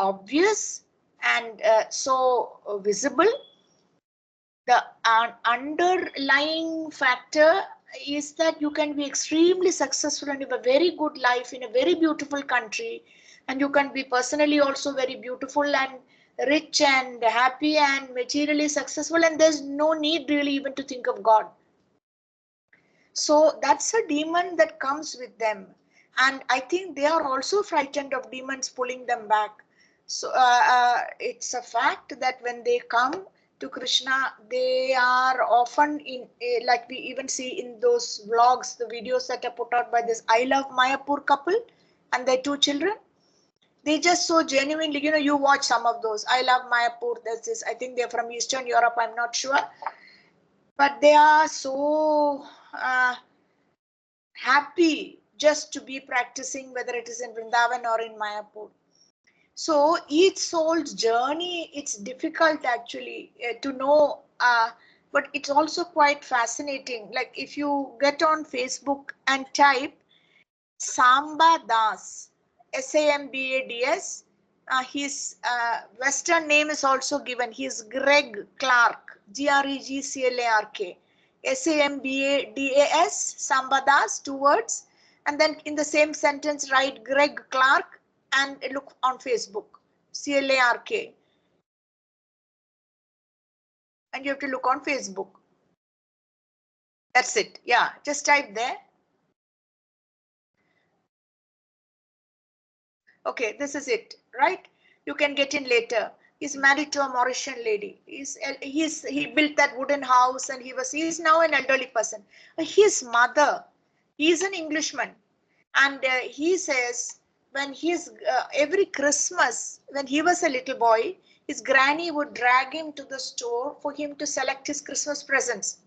obvious and so visible, the underlying factor is that you can be extremely successful and have a very good life in a very beautiful country, and you can be personally also very beautiful and rich and happy and materially successful, and there's no need really even to think of God. So that's a demon that comes with them. And I think they are also frightened of demons pulling them back. So it's a fact that when they come to Krishna, they are often in, like we even see in those vlogs, the videos that are put out by this I Love Mayapur couple and their two children. They just so genuinely, you watch some of those. I Love Mayapur, there's this, I think they're from Eastern Europe, I'm not sure. But they are so happy just to be practicing, whether it is in Vrindavan or in Mayapur. So each soul's journey, it's difficult actually to know, but it's also quite fascinating. Like if you get on Facebook and type Samba Das, Sambads, his Western name is also given. He's Greg Clark, Gregclark, Sambadas, Sambadas, two words. And then in the same sentence, write Greg Clark and look on Facebook, Clark. And you have to look on Facebook. That's it. Yeah, just type there. Okay, this is it, right? You can get in later. He's married to a Mauritian lady. He built that wooden house, and he's now an elderly person. His mother, he's an Englishman, and he says when he's every Christmas when he was a little boy, his granny would drag him to the store for him to select his Christmas presents,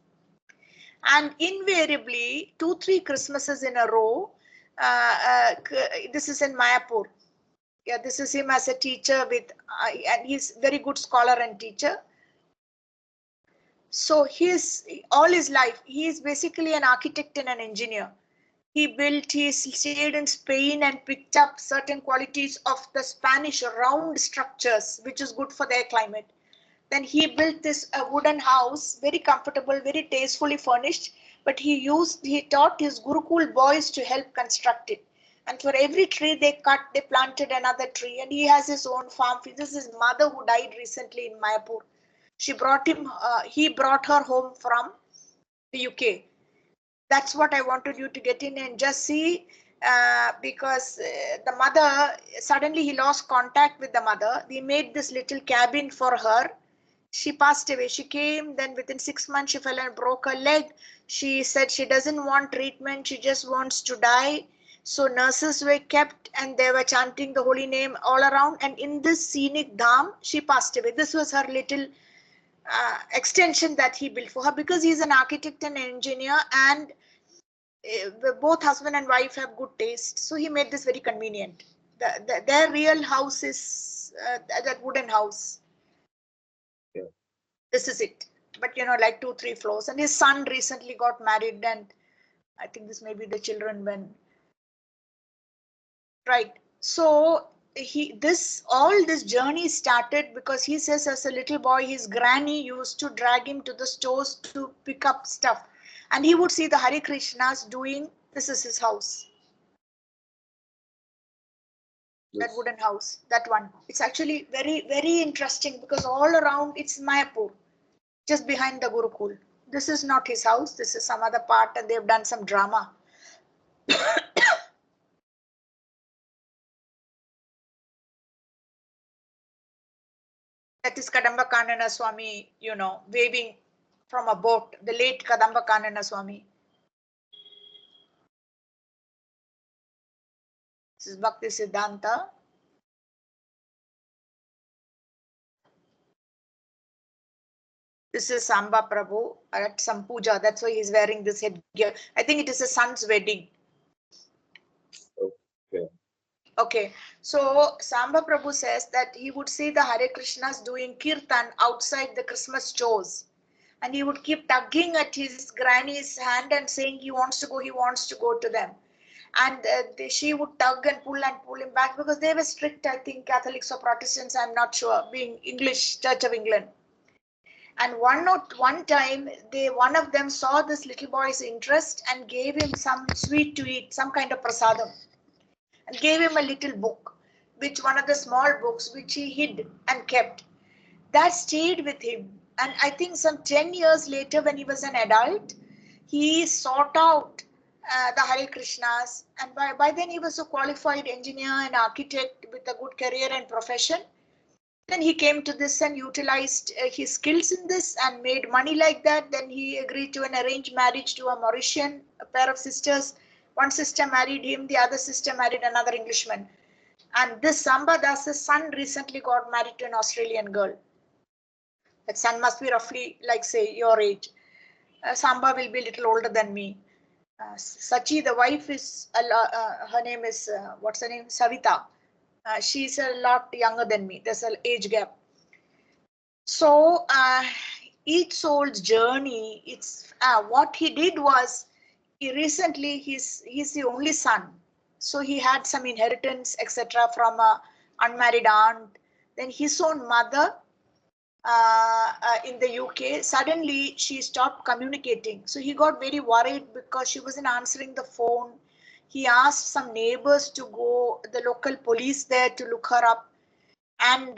and invariably 2-3 Christmases in a row. This is in Mayapur. Yeah, this is him as a teacher with, and he's very good scholar and teacher. So he's all his life, he is basically an architect and an engineer. He stayed in Spain and picked up certain qualities of the Spanish round structures, which is good for their climate. Then he built this wooden house, very comfortable, very tastefully furnished, but he taught his Gurukul boys to help construct it. And for every tree they cut, they planted another tree, and he has his own farm. This is his mother who died recently in Mayapur. He brought her home from the UK. That's what I wanted you to get in and just see, because the mother, suddenly he lost contact with the mother. They made this little cabin for her. She passed away. She came, then within 6 months she fell and broke her leg. She said she doesn't want treatment, she just wants to die. So nurses were kept and they were chanting the holy name all around, and in this scenic dham she passed away. This was her little extension that he built for her, because he's an architect and engineer, and both husband and wife have good taste, so he made this very convenient. Their real house is that wooden house. Yeah. This is it. But like 2-3 floors. And his son recently got married, and I think this may be the children when. Right. So all this journey started because he says as a little boy, his granny used to drag him to the stores to pick up stuff. And he would see the Hare Krishnas doing, this is his house. That Yes. wooden house, that one. It's actually very, very interesting because all around it's Mayapur, just behind the Gurukul. This is not his house. This is some other part, and they've done some drama. That is Kadamba Kanana Swami, waving from a boat, the late Kadamba Kanana Swami. This is Bhakti Siddhanta. This is Samba Prabhu at some puja. That's why he's wearing this headgear. I think it is a son's wedding. Okay. Okay, so Samba Prabhu says that he would see the Hare Krishnas doing kirtan outside the Christmas stores. And he would keep tugging at his granny's hand and saying he wants to go to them. And she would tug and pull him back because they were strict, I think, Catholics or Protestants, I'm not sure, being English, Church of England. And one time, one of them saw this little boy's interest and gave him some sweet to eat, some kind of prasadam, and gave him a little book, one of the small books, which he hid and kept. That stayed with him. And I think some 10 years later, when he was an adult, he sought out the Hare Krishnas. And by then, he was a qualified engineer and architect with a good career and profession. Then he came to this and utilized his skills in this and made money like that. Then he agreed to an arranged marriage to a Mauritian, a pair of sisters. One sister married him, the other sister married another Englishman. And this Samba Das's son recently got married to an Australian girl. That son must be roughly, like, say, your age. Samba will be a little older than me. Sachi, the wife, is her name is, what's her name? Savita. She's a lot younger than me. There's an age gap. So each soul's journey, it's what he did was, he's the only son. So he had some inheritance, etc., from a unmarried aunt. Then his own mother, in the UK, suddenly she stopped communicating. So he got very worried because she wasn't answering the phone. He asked some neighbors to go, the local police there, to look her up. And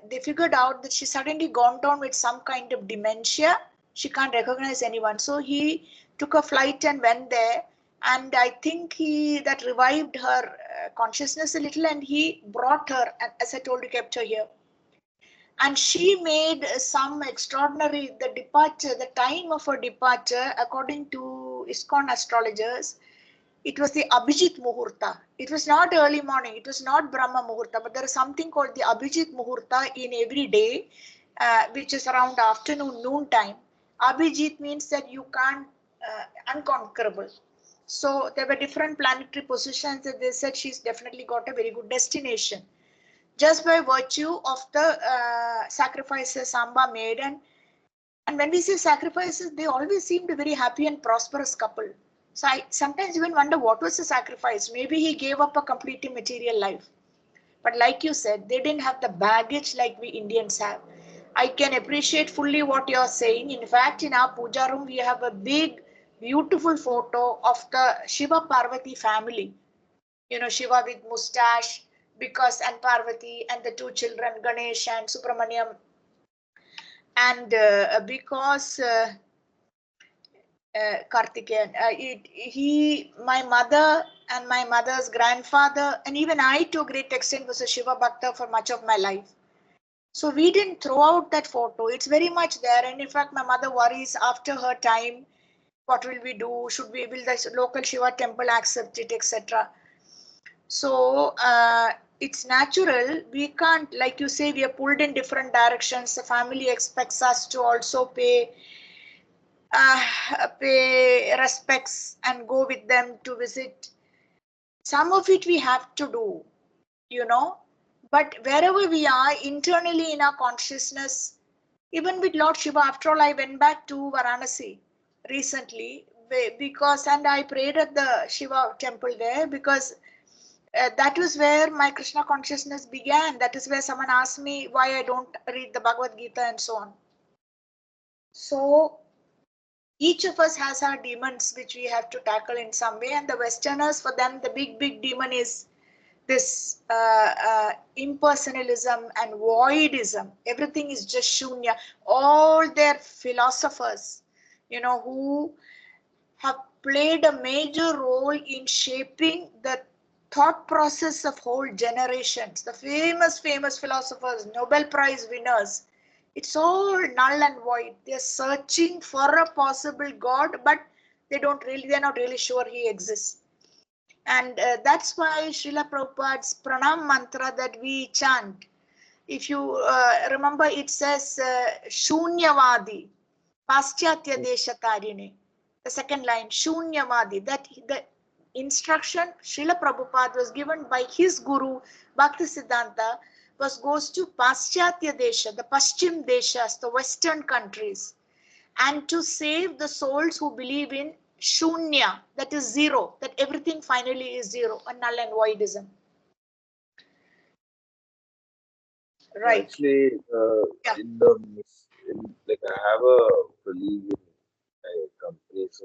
they figured out that she suddenly gone down with some kind of dementia. She can't recognize anyone. So he took a flight and went there. and I think he that revived her consciousness a little, and he brought her, and as I told you, kept her here. And she made some extraordinary, the departure, the time of her departure, according to ISKCON astrologers, it was the Abhijit Muhurta. It was not early morning, it was not Brahma Muhurta, but there is something called the Abhijit Muhurta in every day, which is around afternoon, noon time. Abhijit means that you can't, unconquerable. So there were different planetary positions, and they said she's definitely got a very good destination just by virtue of the sacrifices Samba made. And when we say sacrifices, they always seemed a very happy and prosperous couple. So I sometimes even wonder what was the sacrifice. Maybe he gave up a completely material life. But like you said, they didn't have the baggage like we Indians have. I can appreciate fully what you're saying. In fact, in our puja room, we have a big, beautiful photo of the Shiva Parvati family. You know, Shiva with mustache, because and Parvati and the two children, Ganesh and Subramaniam. And because Kartikeyan, my mother and my mother's grandfather, and even I to a great extent was a Shiva Bhakta for much of my life. So we didn't throw out that photo. It's very much there. And in fact, my mother worries after her time, what will we do? Will the local Shiva temple accept it, etc. So it's natural. We can't, like you say, we are pulled in different directions. The family expects us to also pay respects and go with them to visit. Some of it we have to do, you know. But wherever we are internally in our consciousness, even with Lord Shiva, after all, I went back to Varanasi recently because, and I prayed at the Shiva temple there because that was where my Krishna consciousness began. That is where someone asked me why I don't read the Bhagavad Gita and so on. So each of us has our demons which we have to tackle in some way, and the Westerners, for them, the big demon is this impersonalism and voidism. Everything is just shunya. All their philosophers, you know, who have played a major role in shaping the thought process of whole generations. The famous philosophers, Nobel Prize winners, it's all null and void. They're searching for a possible God, but they're not really sure he exists. And that's why Srila Prabhupada's pranam mantra that we chant, if you remember, it says Shunyavadi, Paschatya Deshatarine. The second line, Shunyavadi, that the instruction Srila Prabhupada was given by his guru, Bhakti Siddhanta, goes to Paschatya Desha, the Paschim Deshas, the Western countries, and to save the souls who believe in Shunya, that is zero, that everything finally is zero, a null and voidism. Right. Actually, Yeah. like I have a colleague in my company, so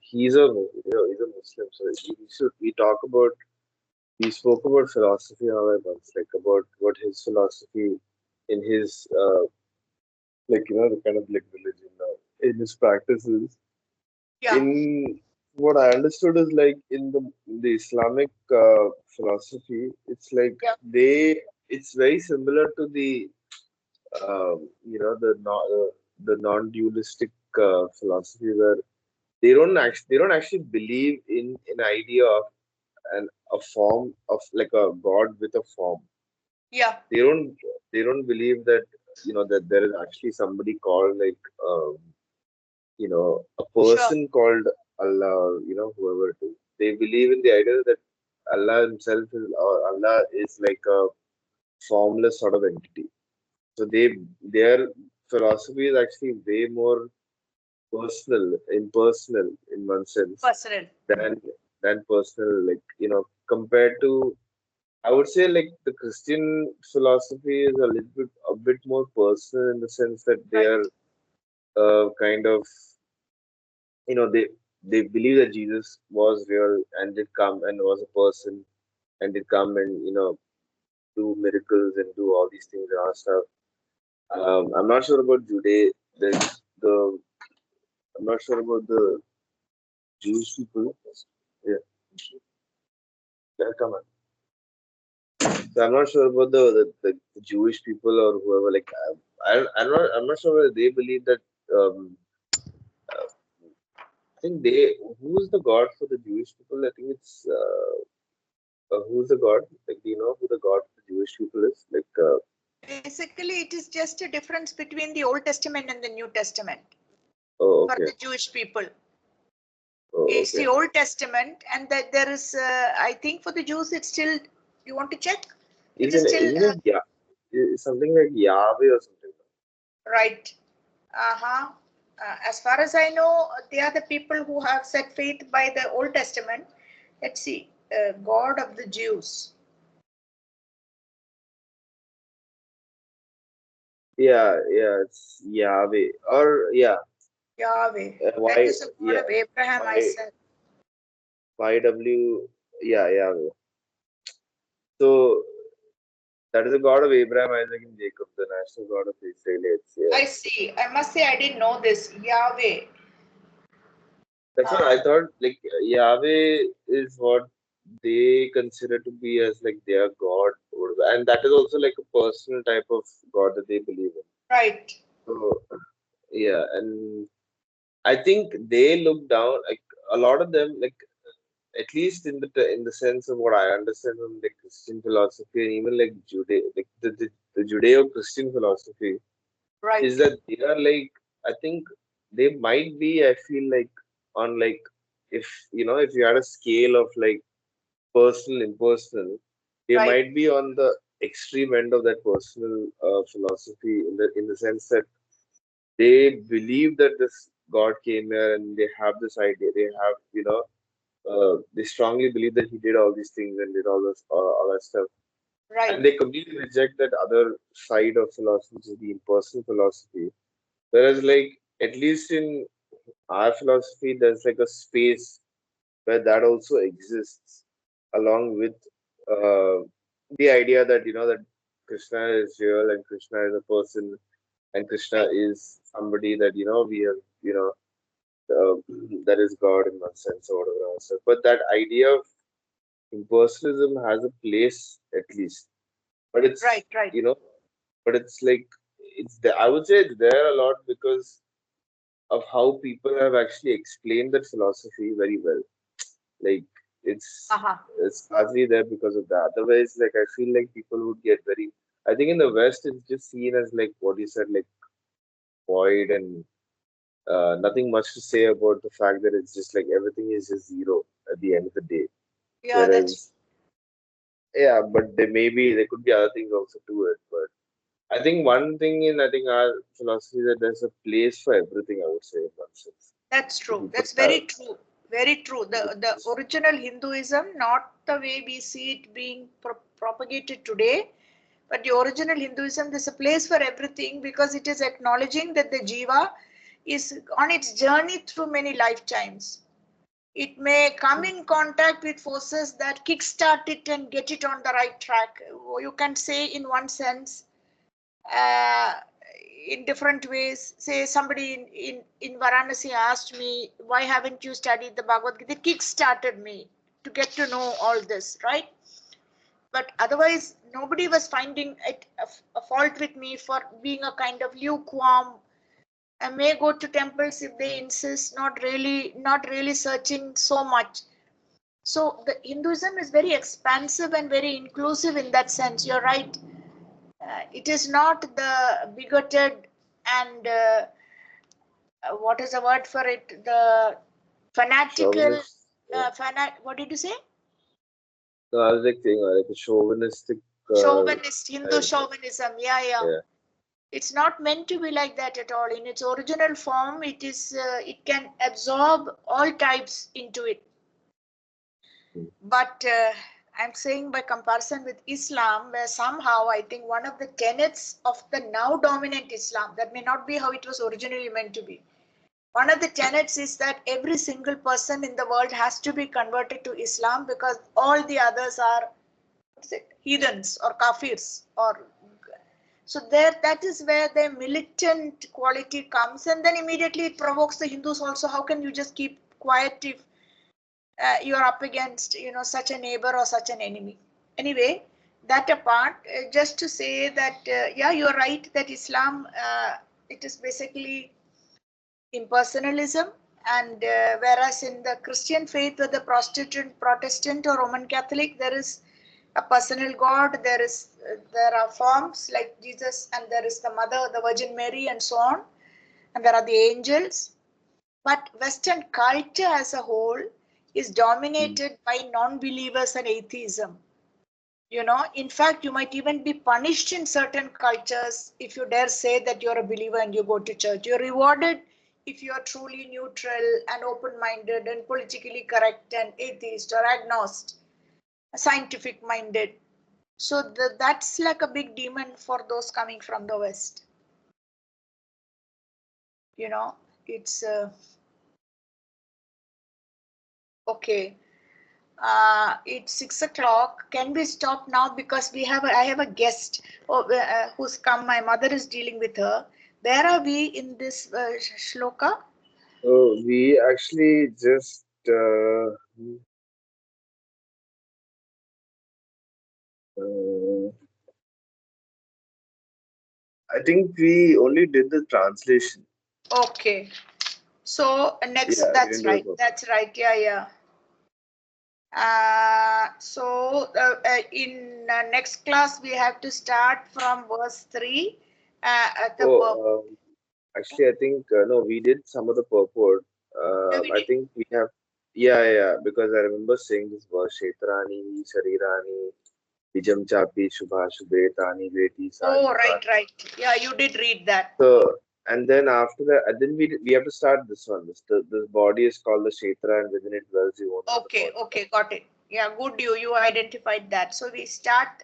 he's a Muslim, so we spoke about philosophy, however, like about what his philosophy in his the kind of like religion in his practices. Yeah. In what I understood is like in the Islamic philosophy, it's like Yeah. it's very similar to the you know the non-dualistic philosophy where they don't actually believe in an idea of a form of like a god with a form. Yeah. They don't believe that that there is actually somebody called like a Sure. person called Allah, or whoever it is. They believe in the idea that Allah himself is, or Allah is like a formless sort of entity. So their philosophy is actually way more impersonal in one sense Personal. than personal. Like compared to, I would say like the Christian philosophy is a bit more personal in the sense that they Right. are kind of they believe that Jesus was real and did come and was a person and did come and do miracles and do all these things and all stuff. I'm not sure about Jude. The I'm not sure about the Jewish people. Yeah, yeah, come on. So I'm not sure about the Jewish people or whoever. Like, I'm not sure whether they believe that. Uh, I think who's the god for the Jewish people? I think it's who's the god? Like, do you know who the god for the Jewish people is? Like, Basically, it is just a difference between the Old Testament and the New Testament oh, for okay, the Jewish people. oh, It's okay. the Old Testament, and that there is, I think for the Jews, it's still, you want to check? It is still Isn't it yeah, something like Yahweh or something? right. Uh-huh. As far as I know, they are the people who have set faith by the Old Testament. Let's see, God of the Jews, Yeah, yeah, it's Yahweh or yeah, Yahweh. That Y is the God yeah, of Abraham, Y Isaac. YW yeah, Yahweh. So that is the God of Abraham, Isaac, and Jacob, the national God of the Israelites. Yeah, I see. I must say, I didn't know this. Yahweh. that's what Uh, I thought. Like Yahweh is what they consider to be as like their God, and that is also like a personal type of God that they believe in. right, So yeah, and I think they look down like a lot of them like at least in the sense of what I understand from the Christian philosophy and even like the Judeo-Christian philosophy is right, that they are like I think they might be I feel like on like if if you had a scale of like personal impersonal they right, might be on the extreme end of that personal philosophy in the sense that they believe that this God came here and they have this idea they have they strongly believe that he did all these things and did all that stuff and right, they completely reject that other side of philosophy which is the impersonal philosophy. Whereas, like, at least in our philosophy, there's like a space where that also exists, along with uh, the idea that, that Krishna is real and Krishna is a person and Krishna right, is somebody that, we have, that is God in one sense or whatever else. But that idea of impersonalism has a place, at least. But right, right. it's like, I would say it's there a lot because of how people have actually explained that philosophy very well. Like it's Uh-huh. it's largely there because of that. Otherwise, like I feel like people would get very. I think in the West, it's just seen as like what you said, like void and nothing much to say about the fact that it's just like everything is just zero at the end of the day. Yeah, that's Whereas, yeah, but there could be other things also to it. But I think one thing in I think our philosophy is that there's a place for everything. I would say in one sense. that's If true. you put That's that, very true. Very true. if you The original Hinduism, not the way we see it being propagated today, but the original Hinduism, there's a place for everything because it is acknowledging that the jiva is on its journey through many lifetimes. It may come in contact with forces that kickstart it and get it on the right track. You can say, in one sense, uh, in different ways. Say somebody in Varanasi asked me, why haven't you studied the Bhagavad Gita? It kick-started me to get to know all this, right? But otherwise, nobody was finding it a fault with me for being a kind of lukewarm. I may go to temples if they insist, not really searching so much. So the Hinduism is very expansive and very inclusive in that sense. You're right. It is not the bigoted and what is the word for it? The fanatical. chauvinist. Yeah. What did you say? No, I was like saying like a chauvinistic Chauvinist, Hindu kind. chauvinism. Yeah, yeah. Yeah. It's not meant to be like that at all. In its original form, it is. It can absorb all types into it. Mm. But I'm saying by comparison with Islam, where somehow I think one of the tenets of the now dominant Islam, that may not be how it was originally meant to be. One of the tenets is that every single person in the world has to be converted to Islam because all the others are, what is it, heathens or kafirs or so there, that is where the militant quality comes, and then immediately it provokes the Hindus also. How can you just keep quiet if you are up against, such a neighbor or such an enemy. Anyway, that apart, just to say that, yeah, you're right that Islam, it is basically impersonalism, and whereas in the Christian faith, whether Protestant or Roman Catholic, there is a personal God. There are forms like Jesus, and there is the Mother, the Virgin Mary, and so on, and there are the angels. But Western culture as a whole is Mm. dominated by non-believers and atheism. In fact, you might even be punished in certain cultures if you dare say that you're a believer and you go to church. You're rewarded if you're truly neutral and open-minded and politically correct and atheist or agnostic, scientific minded. So that's like a big demon for those coming from the West. You know, it's okay. It's 6 o'clock. Can we stop now because I have a guest who's come. My mother is dealing with her. Where are we in this shloka? So we actually just uh, I think we only did the translation. Okay. So next, Yeah, we that's didn't do the right. purpose. That's right. Yeah, yeah. In next class, we have to start from verse 3 at the Oh, purpose. actually, I think no, we did some of the purport. I think we have. Yeah, yeah, because I remember saying this verse: Kshetrani, Sharirani, Vijam Chapi, Shubha, Shubhetani, Veti, Oh, Sani, right, Prani. right. Yeah, you did read that. So, and then after that, and then we have to start this one. This body is called the Kshetra, and within it dwells the owner of the Okay, body. okay, got it. Yeah, good. You identified that. So we start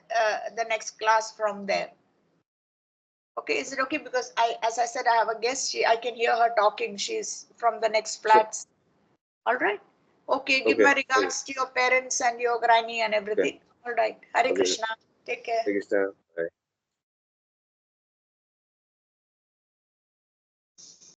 the next class from there. Okay, is it okay? Because as I said, I have a guest. I can hear her talking. She's from the next Sure. flats. All right. Okay, give Okay. my Okay. regards to your parents and your granny and Okay. everything. All right. Hare Okay. Krishna. Take care. Take your time. Bye.